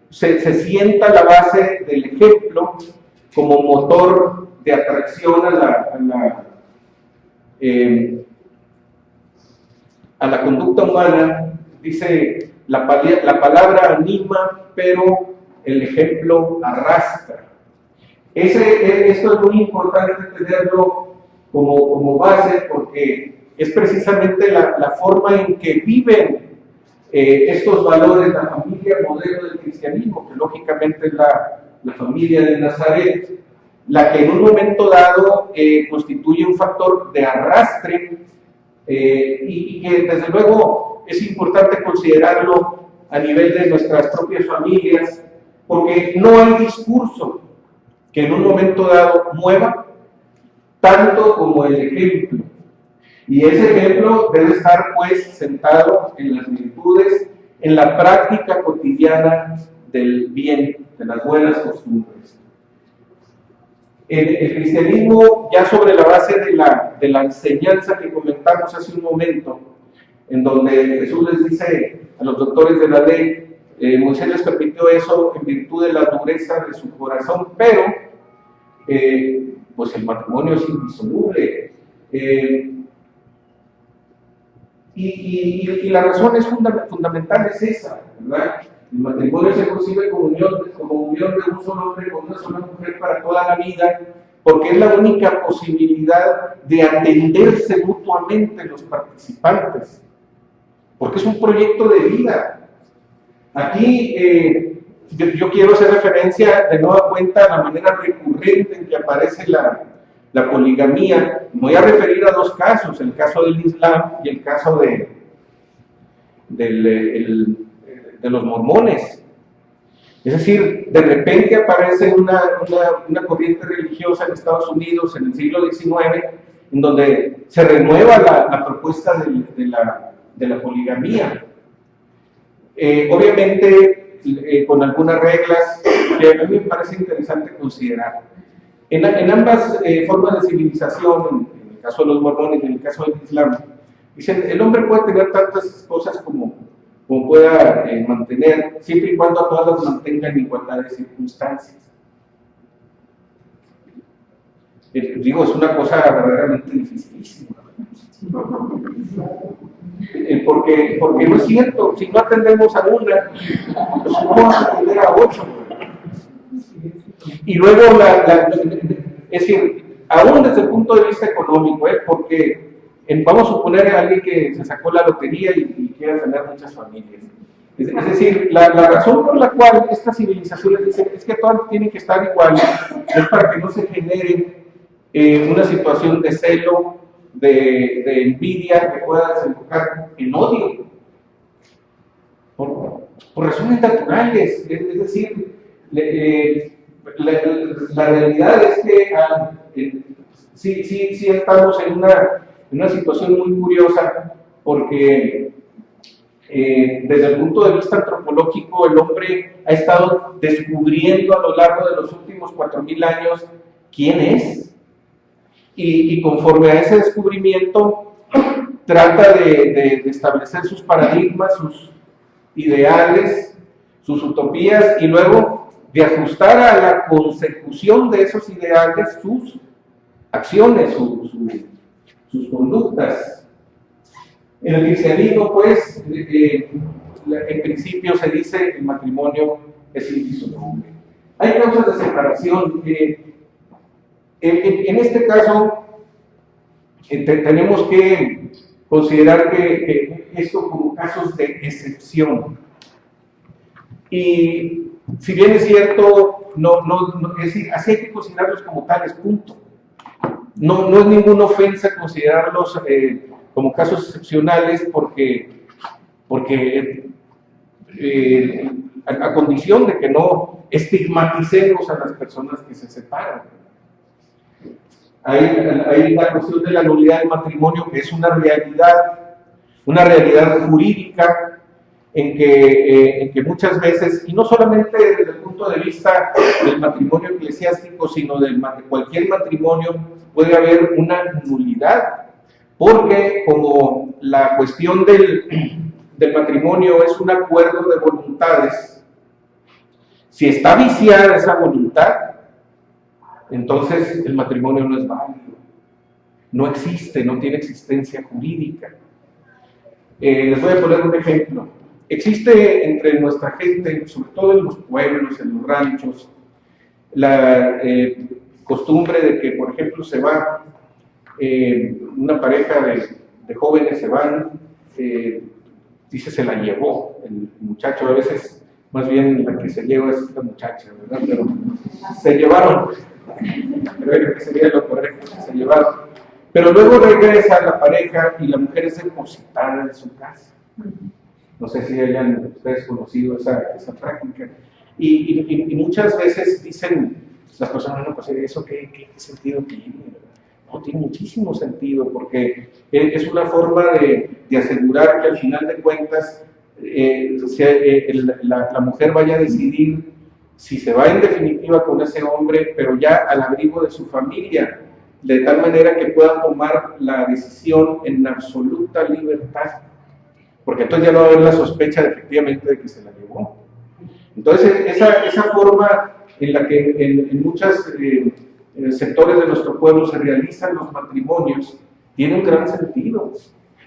se sienta la base del ejemplo como motor de atracción a la conducta humana. Dice, la palabra anima, pero el ejemplo arrastra. Esto es muy importante tenerlo como base, porque es precisamente la forma en que viven estos valores la familia modelo del cristianismo, que lógicamente es la familia de Nazaret, la que en un momento dado constituye un factor de arrastre, y que desde luego es importante considerarlo a nivel de nuestras propias familias, porque no hay discurso que en un momento dado mueva tanto como el ejemplo. Y ese ejemplo debe estar pues sentado en las virtudes, en la práctica cotidiana del bien, de las buenas costumbres. El cristianismo, ya sobre la base de la enseñanza que comentamos hace un momento, en donde Jesús les dice a los doctores de la ley, Moisés les permitió eso en virtud de la dureza de su corazón, pero pues el matrimonio es indisoluble. Y la razón fundamental es esa, ¿verdad? El matrimonio se concibe como unión de un solo hombre con una sola mujer para toda la vida, porque es la única posibilidad de atenderse mutuamente los participantes, porque es un proyecto de vida. Aquí yo quiero hacer referencia de nueva cuenta a la manera recurrente en que aparece la poligamía. Me voy a referir a dos casos, el caso del Islam y el caso de los mormones. Es decir, de repente aparece una corriente religiosa en Estados Unidos en el siglo XIX, en donde se renueva la propuesta de la poligamía. Obviamente, con algunas reglas que a mí me parece interesante considerar. En ambas formas de civilización, en el caso de los mormones y en el caso del Islam, dicen, el hombre puede tener tantas cosas como pueda mantener, siempre y cuando a todas las mantenga en igualdad de circunstancias. Digo, es una cosa verdaderamente dificilísima. Porque no es cierto, si no atendemos a una, pues no vamos a atender a ocho. Y luego, es decir, aún desde el punto de vista económico, porque vamos a suponer a alguien que se sacó la lotería y quiere tener muchas familias. Es decir, la razón por la cual estas civilizaciones dicen es que todas tienen que estar iguales es para que no se genere una situación de celo, de envidia que pueda desembocar en odio. Por razones naturales, es decir, la realidad es que sí estamos en una situación muy curiosa, porque desde el punto de vista antropológico, el hombre ha estado descubriendo a lo largo de los últimos 4000 años quién es. Y conforme a ese descubrimiento, trata de establecer sus paradigmas, sus ideales, sus utopías, y luego de ajustar a la consecución de esos ideales sus acciones, sus conductas. En el cristianismo, pues, en principio se dice que el matrimonio es indisoluble. Hay causas de separación. En este caso, tenemos que considerar que esto como casos de excepción. Y si bien es cierto, es decir, así hay que considerarlos como tales, punto. No es ninguna ofensa considerarlos como casos excepcionales porque a condición de que no estigmaticemos a las personas que se separan. Hay la cuestión de la nulidad del matrimonio, que es una realidad jurídica en que muchas veces, y no solamente desde el punto de vista del matrimonio eclesiástico, sino de cualquier matrimonio, puede haber una nulidad, porque como la cuestión del matrimonio es un acuerdo de voluntades, si está viciada esa voluntad, entonces el matrimonio no es válido, no existe, no tiene existencia jurídica. Les voy a poner un ejemplo. Existe entre nuestra gente, sobre todo en los pueblos, en los ranchos, la costumbre de que, por ejemplo, se va una pareja de jóvenes, se van, dice se la llevó el muchacho, a veces más bien la que se lleva es la muchacha, ¿verdad? Pero se llevaron, creo que sería lo correcto, se llevaron. Pero luego regresa la pareja y la mujer es depositada en su casa. No sé si hayan ustedes conocido esa práctica. Y muchas veces dicen las personas, no, pues eso qué sentido tiene. No, tiene muchísimo sentido, porque es una forma de asegurar que al final de cuentas la mujer vaya a decidir si se va en definitiva con ese hombre, pero ya al abrigo de su familia, de tal manera que pueda tomar la decisión en absoluta libertad, porque entonces ya no va a haber la sospecha efectivamente de que se la llevó. Entonces esa forma en la que en muchos sectores de nuestro pueblo se realizan los matrimonios tiene un gran sentido,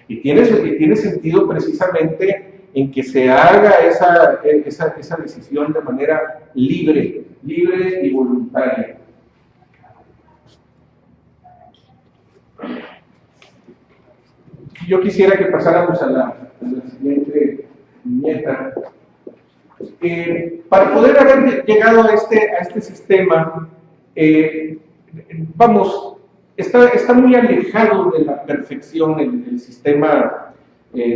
y tiene sentido precisamente en que se haga esa decisión de manera libre y voluntaria. Yo quisiera que pasáramos a la siguiente viñeta. Para poder haber llegado a este sistema, está muy alejado de la perfección el sistema,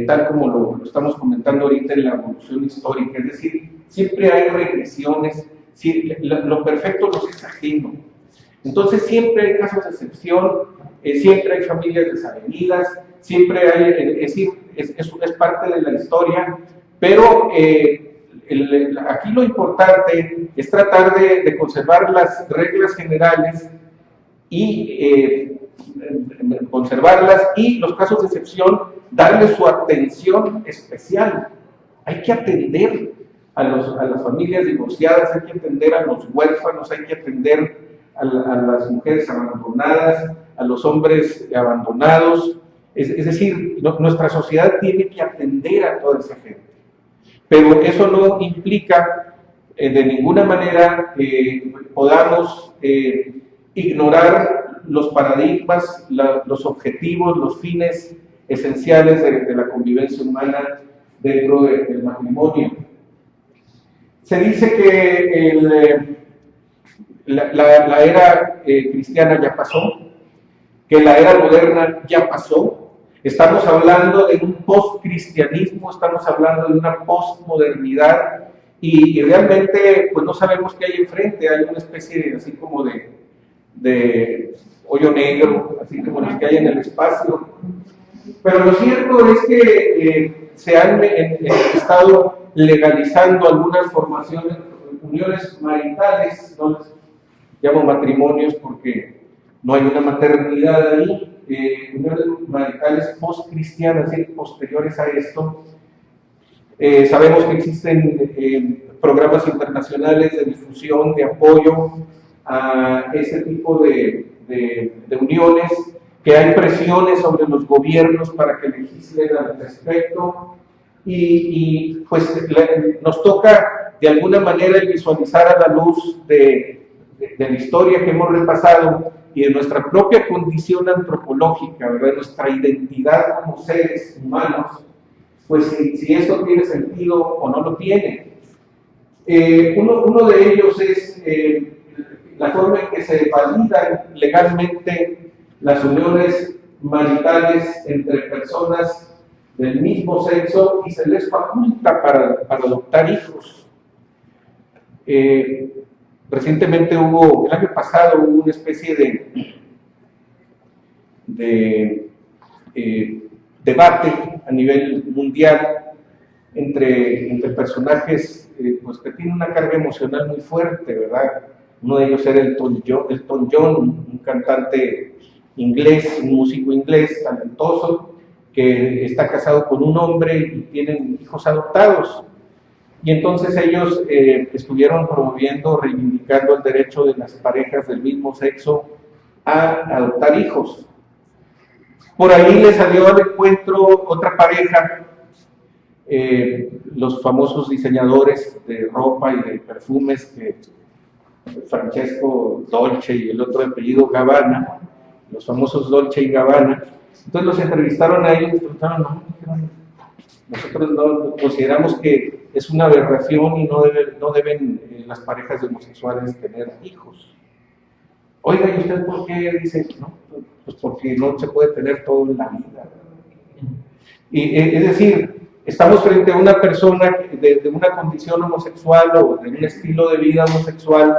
tal como lo estamos comentando ahorita en la evolución histórica. Es decir, siempre hay regresiones, lo perfecto nos es ajeno. Entonces siempre hay casos de excepción, siempre hay familias desavenidas, siempre hay, es decir, es parte de la historia, pero aquí lo importante es tratar de conservar las reglas generales y conservarlas, y los casos de excepción darle su atención especial. Hay que atender a las familias divorciadas, hay que atender a los huérfanos, hay que atender a las mujeres abandonadas, a los hombres abandonados. Es decir, nuestra sociedad tiene que atender a toda esa gente. Pero eso no implica de ninguna manera que podamos ignorar los paradigmas, los objetivos, los fines esenciales de la convivencia humana dentro del matrimonio. Se dice que la era cristiana ya pasó, que la era moderna ya pasó. Estamos hablando de un post-cristianismo, estamos hablando de una post-modernidad, y realmente pues no sabemos qué hay enfrente. Hay una especie así como de hoyo negro, así como los que hay en el espacio. Pero lo cierto es que se han estado legalizando algunas formaciones, uniones maritales, no les llamo matrimonios porque no hay una maternidad ahí, uniones maritales post-cristianas y posteriores a esto. Sabemos que existen programas internacionales de difusión, de apoyo a ese tipo de uniones, que hay presiones sobre los gobiernos para que legislen al respecto, y pues nos toca de alguna manera visualizar a la luz de la historia que hemos repasado y de nuestra propia condición antropológica, ¿verdad? Nuestra identidad como seres humanos, pues si esto tiene sentido o no lo tiene. Uno de ellos es la forma en que se validan legalmente las uniones maritales entre personas del mismo sexo y se les faculta para adoptar hijos. Recientemente el año pasado hubo una especie de debate a nivel mundial entre personajes pues, que tienen una carga emocional muy fuerte, ¿verdad? Uno de ellos era Elton John, un cantante inglés, un músico inglés talentoso, que está casado con un hombre y tienen hijos adoptados. Y entonces ellos estuvieron promoviendo, reivindicando el derecho de las parejas del mismo sexo a adoptar hijos. Por ahí le salió al encuentro otra pareja, los famosos diseñadores de ropa y de perfumes, Francesco Dolce y el otro apellido Gabbana, los famosos Dolce y Gabbana. Entonces los entrevistaron a ellos y preguntaron, nosotros no consideramos que es una aberración y no deben las parejas homosexuales tener hijos. Oiga, ¿y usted por qué dice? No, pues porque no se puede tener todo en la vida. Y, es decir, estamos frente a una persona de una condición homosexual o de un estilo de vida homosexual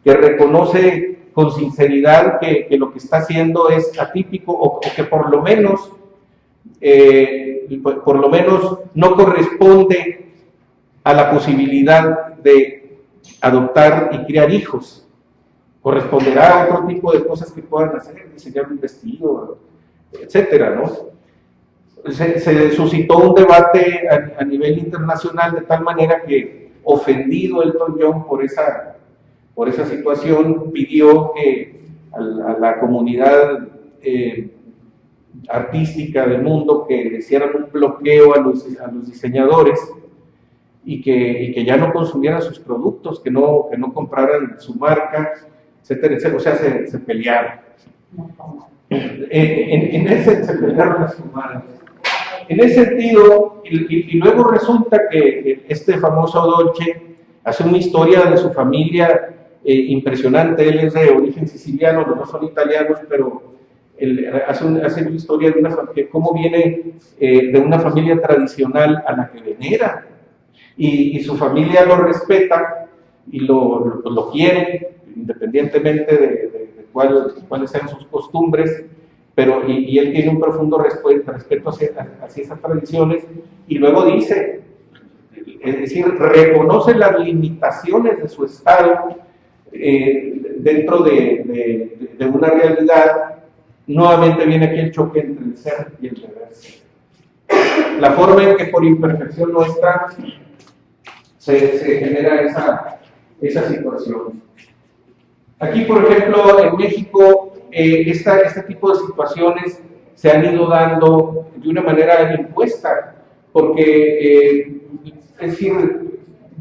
que reconoce con sinceridad que lo que está haciendo es atípico o que por lo menos no corresponde a la posibilidad de adoptar y criar hijos. Corresponderá a otro tipo de cosas que puedan hacer, diseñar un vestido, etcétera, ¿no? Se suscitó un debate a nivel internacional de tal manera que, ofendido Elton John por esa situación, pidió que a la comunidad artística del mundo que le hicieran un bloqueo a los diseñadores y que ya no consumieran sus productos, que no compraran su marca, etcétera, etcétera. O sea, se pelearon. Se pelearon las humanas. En ese sentido, y luego resulta que este famoso Dolce hace una historia de su familia impresionante. Él es de origen siciliano, los dos son italianos, pero él hace una historia de cómo viene de una familia tradicional a la que venera, y su familia lo respeta y lo quiere, independientemente de cuáles sean sus costumbres, pero y él tiene un profundo respeto hacia esas tradiciones, y luego dice, es decir, reconoce las limitaciones de su estado dentro de una realidad. Nuevamente viene aquí el choque entre el ser y el deber ser. La forma en que por imperfección nuestra se genera esa situación. Aquí, por ejemplo, en México, este tipo de situaciones se han ido dando de una manera impuesta, porque, es decir,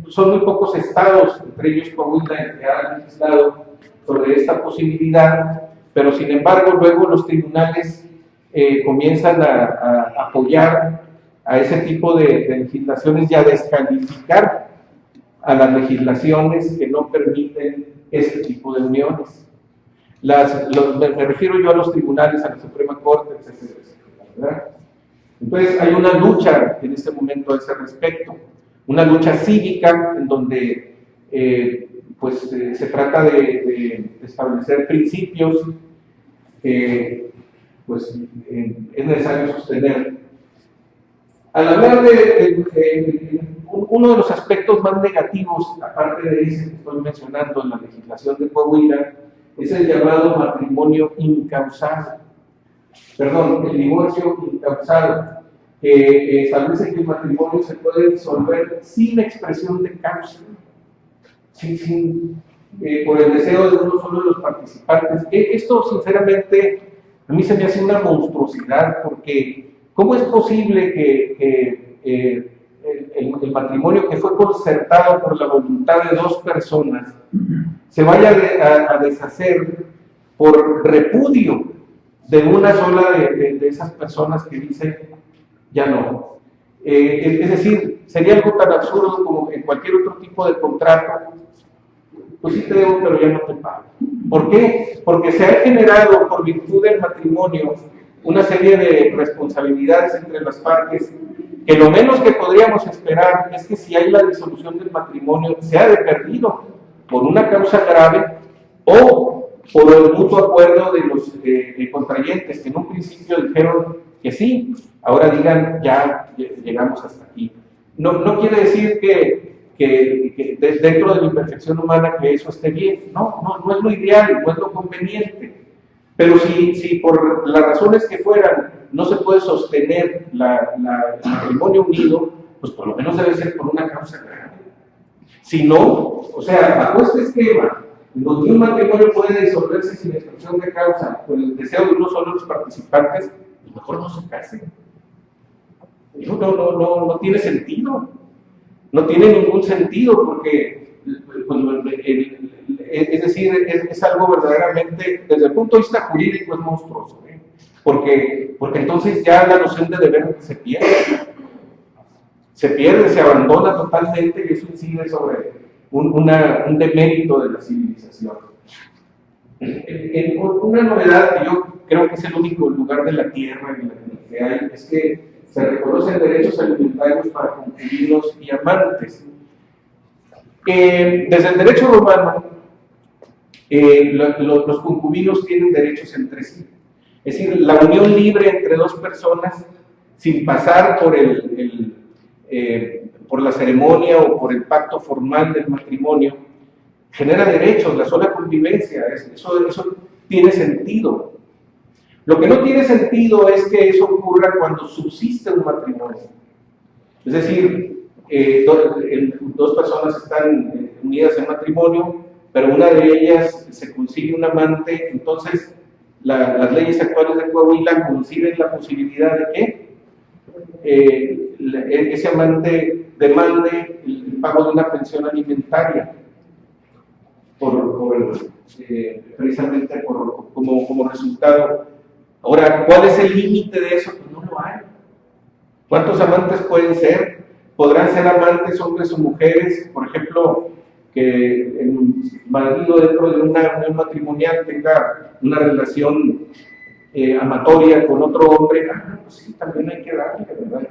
son muy pocos estados, entre ellos Coahuila, que han legislado sobre esta posibilidad, pero sin embargo luego los tribunales comienzan a apoyar a ese tipo de legislaciones y a descalificar a las legislaciones que no permiten ese tipo de uniones. Me refiero yo a los tribunales, a la Suprema Corte, etcétera, ¿verdad? Entonces hay una lucha en este momento a ese respecto, una lucha cívica en donde se trata de establecer principios que es necesario sostener. Al hablar uno de los aspectos más negativos, aparte de ese que estoy mencionando en la legislación de Coahuila, es el llamado matrimonio incausado. Perdón, el divorcio incausado, que establece que el matrimonio se puede disolver sin expresión de causa, por el deseo de uno solo de los participantes. Esto, sinceramente, a mí se me hace una monstruosidad, porque ¿cómo es posible que el matrimonio que fue concertado por la voluntad de dos personas se vaya a deshacer por repudio de una sola de esas personas que dicen ya no? Es decir, sería algo tan absurdo como en cualquier otro tipo de contrato. Pues sí te debo, pero ya no te pago. ¿Por qué? Porque se ha generado por virtud del matrimonio una serie de responsabilidades entre las partes, que lo menos que podríamos esperar es que si hay la disolución del matrimonio sea de perdido por una causa grave o por el mutuo acuerdo de los contrayentes, que en un principio dijeron que sí, ahora digan ya llegamos hasta aquí. No quiere decir que dentro de la imperfección humana que eso esté bien, no es lo ideal, no es lo conveniente. Pero si por las razones que fueran no se puede sostener el matrimonio unido, pues por lo menos debe ser por una causa grave. Si no, o sea, bajo este esquema, donde un matrimonio puede disolverse sin expresión de causa, por el deseo de uno solo de los participantes, pues mejor no se casen. Eso no tiene sentido. No tiene ningún sentido, porque es decir, es algo verdaderamente, desde el punto de vista jurídico, es monstruoso, porque entonces ya la noción de deber se pierde, se abandona totalmente, y eso incide sobre un demérito de la civilización. Una novedad que yo creo que es el único lugar de la tierra en el que hay, es que se reconocen derechos alimentarios para concubinos y amantes. Desde el derecho romano, los concubinos tienen derechos entre sí. Es decir, la unión libre entre dos personas, sin pasar por la ceremonia o por el pacto formal del matrimonio, genera derechos, la sola convivencia. Eso tiene sentido. Lo que no tiene sentido es que eso ocurra cuando subsiste un matrimonio. Es decir, dos personas están unidas en matrimonio, pero una de ellas se consigue un amante, entonces las leyes actuales de Coahuila conciben la posibilidad de que ese amante demande el pago de una pensión alimentaria, precisamente como resultado. Ahora, ¿cuál es el límite de eso? Pues no lo hay. ¿Cuántos amantes pueden ser? ¿Podrán ser amantes hombres o mujeres? Por ejemplo, que el marido dentro de una unión matrimonial tenga una relación amatoria con otro hombre. Pues sí, también hay que darle, ¿verdad?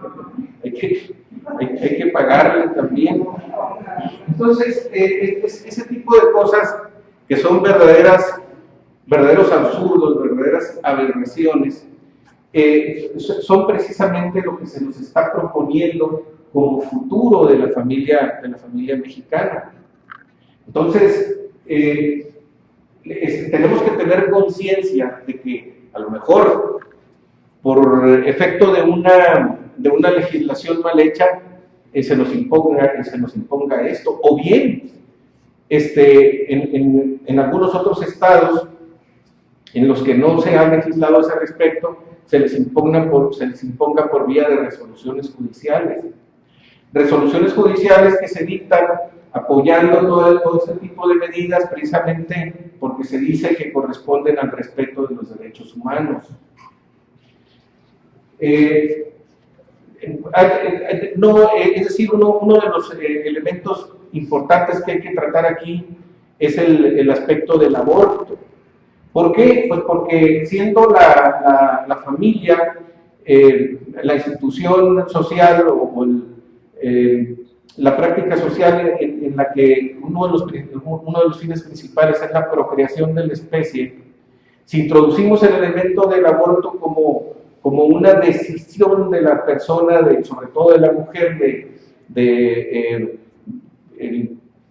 Hay que pagarle también. Entonces, ese tipo de cosas que son verdaderos absurdos, verdaderas aberraciones, son precisamente lo que se nos está proponiendo como futuro de la familia mexicana. Entonces, tenemos que tener conciencia de que a lo mejor por efecto de una legislación mal hecha se nos imponga esto, o bien en algunos otros estados en los que no se ha legislado a ese respecto, se les imponga por vía de resoluciones judiciales. Resoluciones judiciales que se dictan apoyando todo ese tipo de medidas, precisamente porque se dice que corresponden al respeto de los derechos humanos. Es decir, uno de los elementos importantes que hay que tratar aquí es el aspecto del aborto. ¿Por qué? Pues porque siendo la familia la institución social o la práctica social en la que uno de los fines principales es la procreación de la especie, si introducimos el elemento del aborto como una decisión de la persona, sobre todo de la mujer,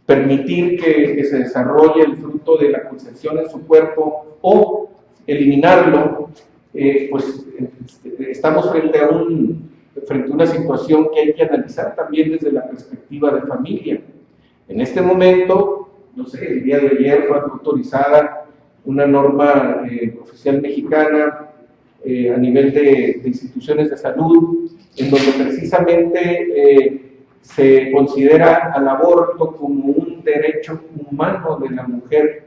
permitir que se desarrolle el fruto de la concepción en su cuerpo o eliminarlo, pues estamos frente a una situación que hay que analizar también desde la perspectiva de familia. En este momento, no sé, el día de ayer fue autorizada una norma oficial mexicana a nivel de instituciones de salud, en donde precisamente se considera al aborto como un derecho humano de la mujer,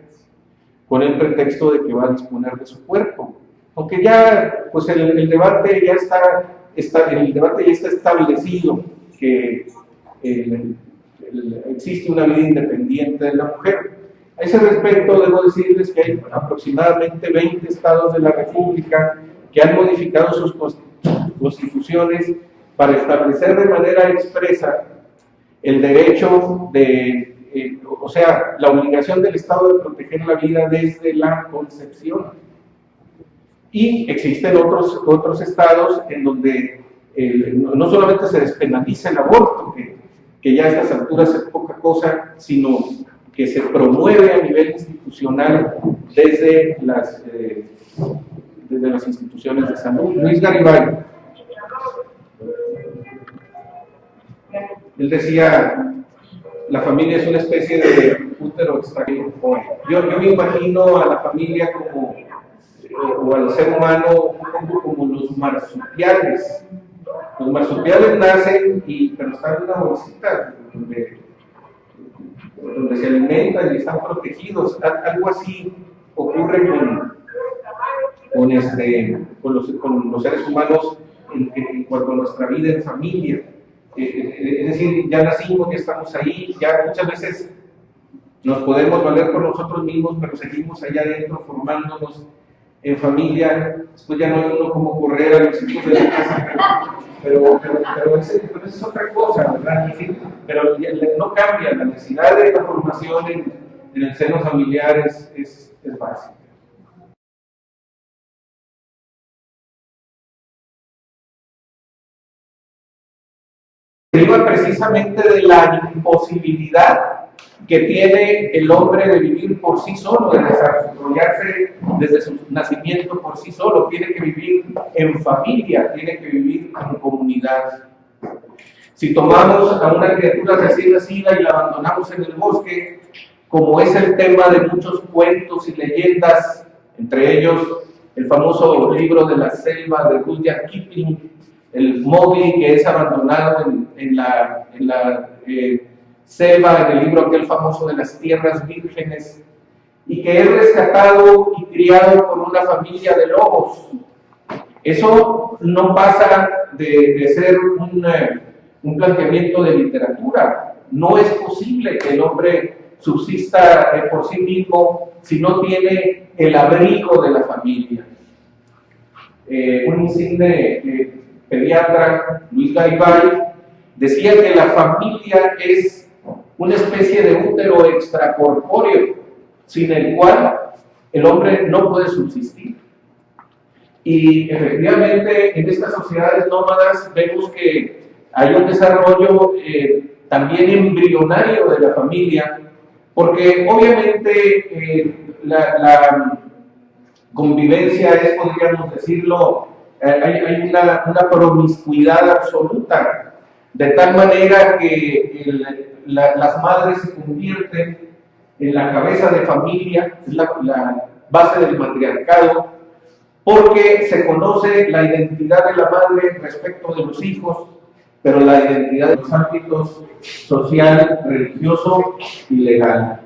con el pretexto de que va a disponer de su cuerpo. Aunque ya, pues el debate ya está establecido, que existe una vida independiente de la mujer. A ese respecto, debo decirles que hay aproximadamente 20 estados de la República que han modificado sus constituciones para establecer de manera expresa el derecho o sea, la obligación del Estado de proteger la vida desde la concepción. Y existen otros estados en donde no solamente se despenaliza el aborto, que ya a estas alturas es poca cosa, sino que se promueve a nivel institucional desde las instituciones de salud. Luis Garibay, él decía, la familia es una especie de útero extraído. Yo me imagino a la familia o al ser humano un poco como los marsupiales. Los marsupiales nacen, pero están en una bolsita donde se alimentan y están protegidos. Algo así ocurre con los seres humanos en cuanto a nuestra vida en familia. Es decir, ya nacimos, ya estamos ahí, ya muchas veces nos podemos valer por nosotros mismos, pero seguimos allá adentro formándonos en familia. Después ya no hay uno como correr a los hijos de la casa, pero esa es otra cosa, ¿verdad? Pero no cambia, la necesidad de la formación en el seno familiar es básica. Deriva precisamente de la imposibilidad que tiene el hombre de vivir por sí solo, de desarrollarse desde su nacimiento por sí solo. Tiene que vivir en familia, tiene que vivir en comunidad. Si tomamos a una criatura recién nacida y la abandonamos en el bosque, como es el tema de muchos cuentos y leyendas, entre ellos el famoso libro de la selva de Rudyard Kipling, el Mowgli que es abandonado en la selva, en el libro aquel famoso de las tierras vírgenes, y que es rescatado y criado por una familia de lobos. Eso no pasa de ser un planteamiento de literatura. No es posible que el hombre subsista por sí mismo si no tiene el abrigo de la familia. Un insigne pediatra, Luis Garibay, decía que la familia es una especie de útero extracorpóreo, sin el cual el hombre no puede subsistir. Y efectivamente en estas sociedades nómadas vemos que hay un desarrollo también embrionario de la familia, porque obviamente la convivencia es, podríamos decirlo, hay una promiscuidad absoluta, de tal manera que las madres se convierten en la cabeza de familia, es la base del matriarcado, porque se conoce la identidad de la madre respecto de los hijos, pero la identidad de los ámbitos social, religioso y legal.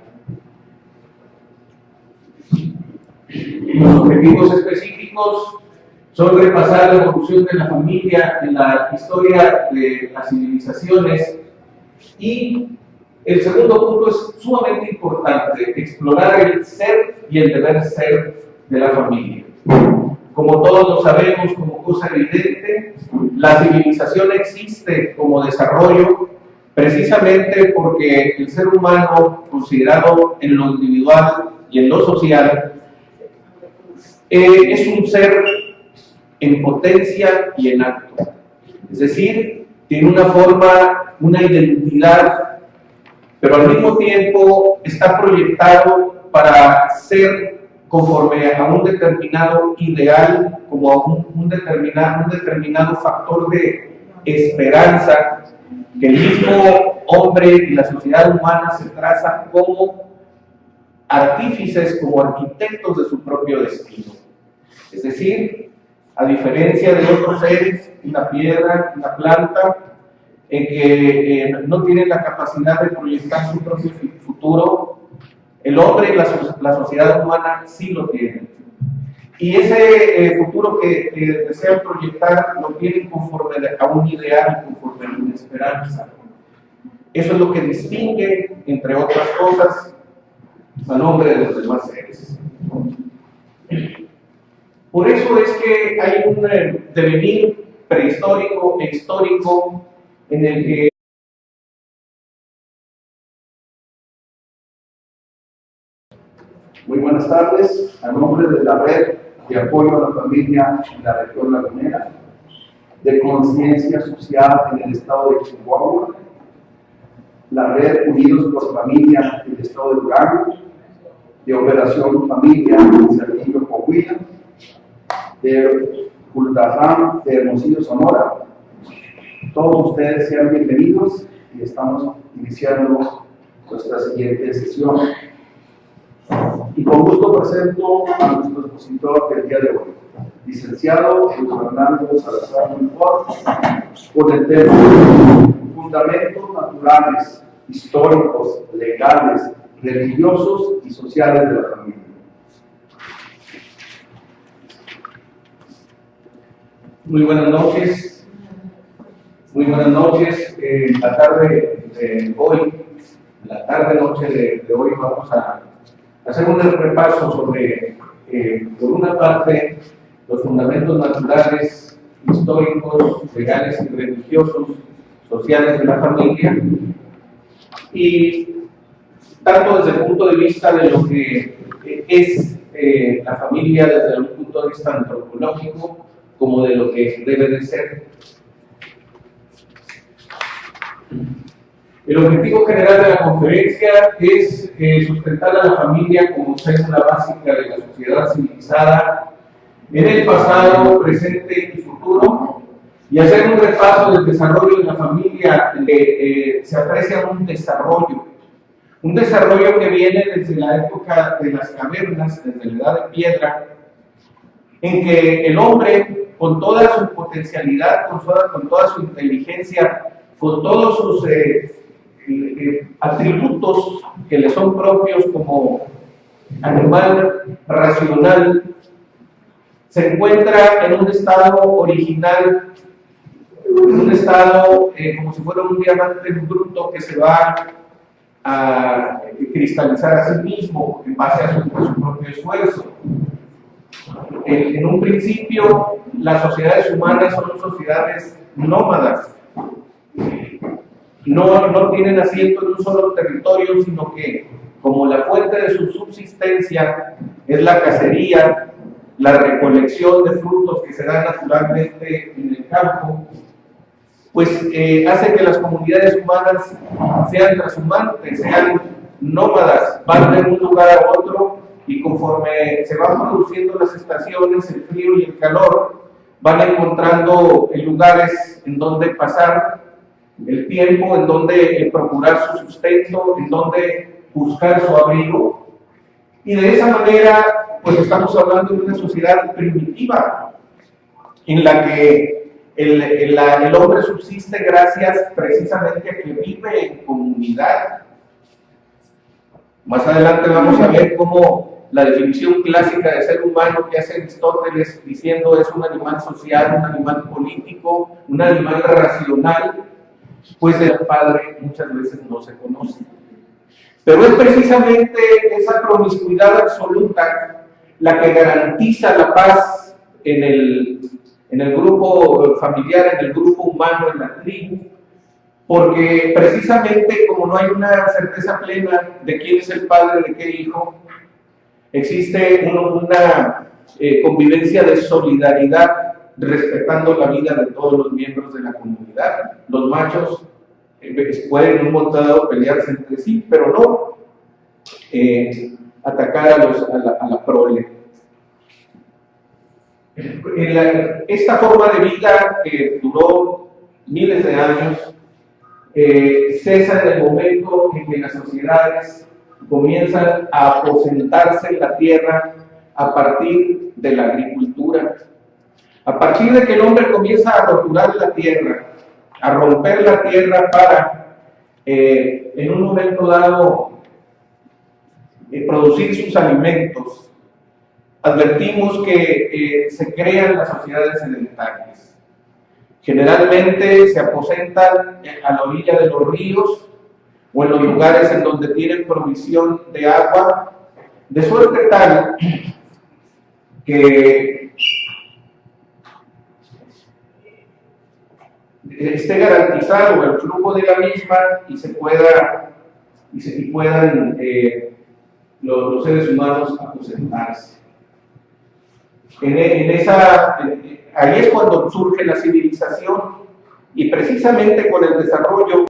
Los objetivos específicos son repasar la evolución de la familia en la historia de las civilizaciones, y el segundo punto es sumamente importante: explorar el ser y el deber ser de la familia. Como todos lo sabemos, como cosa evidente, la civilización existe como desarrollo precisamente porque el ser humano, considerado en lo individual y en lo social, es un ser en potencia y en acto. Es decir, tiene una forma, una identidad, pero al mismo tiempo está proyectado para ser conforme a un determinado ideal, como a un determinado factor de esperanza que el mismo hombre y la sociedad humana se trazan como artífices, como arquitectos de su propio destino. Es decir, a diferencia de otros seres, una piedra, una planta, en que no tienen la capacidad de proyectar su propio futuro, el hombre y la sociedad humana sí lo tienen. Y ese futuro que desean proyectar lo tienen conforme a un ideal, conforme a una esperanza. Eso es lo que distingue, entre otras cosas, al hombre de los demás seres. Por eso es que hay un devenir prehistórico e histórico en el que Muy buenas tardes. A nombre de la Red de Apoyo a la Familia en la Región Lagunera, de Conciencia Social en el Estado de Chihuahua, la Red Unidos por Familia en el Estado de Durango, de Operación Familia en Saltillo, Coahuila, de Cultarrán de Hermosillo, Sonora. Todos ustedes sean bienvenidos y estamos iniciando nuestra siguiente sesión. Y con gusto presento a nuestro expositor del día de hoy, licenciado Fernando Salazar Monfort, con el tema Fundamentos naturales, históricos, legales, religiosos y sociales de la familia. Muy buenas noches. Muy buenas noches. La tarde de hoy, la tarde-noche de hoy, vamos a hacer un repaso sobre, por una parte, los fundamentos naturales, históricos, legales y religiosos, sociales de la familia, y tanto desde el punto de vista de lo que es la familia desde un punto de vista antropológico, como de lo que debe de ser. El objetivo general de la conferencia es sustentar a la familia como célula básica de la sociedad civilizada en el pasado, presente y futuro, y hacer un repaso del desarrollo de la familia. Se aprecia un desarrollo que viene desde la época de las cavernas, desde la edad de piedra, en que el hombre, con toda su potencialidad, con toda su inteligencia, con todos sus atributos que le son propios como animal racional, se encuentra en un estado original, en un estado como si fuera un diamante bruto que se va a cristalizar a sí mismo en base a su propio esfuerzo. En un principio, las sociedades humanas son sociedades nómadas. No tienen asiento en un solo territorio, sino que como la fuente de su subsistencia es la cacería, la recolección de frutos que se dan naturalmente en el campo, pues hace que las comunidades humanas sean transhumantes, sean nómadas, van de un lugar a otro, y conforme se van produciendo las estaciones, el frío y el calor, van encontrando lugares en donde pasar el tiempo, en donde procurar su sustento, en donde buscar su abrigo. Y de esa manera, pues estamos hablando de una sociedad primitiva, en la que el hombre subsiste gracias precisamente a que vive en comunidad. Más adelante vamos a ver cómo la definición clásica de ser humano que hace Aristóteles diciendo es un animal social, un animal político, un animal racional, pues el padre muchas veces no se conoce. Pero es precisamente esa promiscuidad absoluta la que garantiza la paz en el grupo familiar, en el grupo humano, en la tribu, porque precisamente como no hay una certeza plena de quién es el padre, de qué hijo, existe una convivencia de solidaridad respetando la vida de todos los miembros de la comunidad. Los machos pueden en un momento dado pelearse entre sí, pero no atacar a la prole. Esta forma de vida que duró miles de años cesa en el momento en que las sociedades comienzan a aposentarse en la tierra a partir de la agricultura. A partir de que el hombre comienza a roturar la tierra, a romper la tierra para, en un momento dado, producir sus alimentos, advertimos que se crean las sociedades sedentarias. Generalmente se aposentan a la orilla de los ríos o en los lugares en donde tienen provisión de agua, de suerte tal que esté garantizado el flujo de la misma y puedan los seres humanos aposentarse. Ahí es cuando surge la civilización, y precisamente con el desarrollo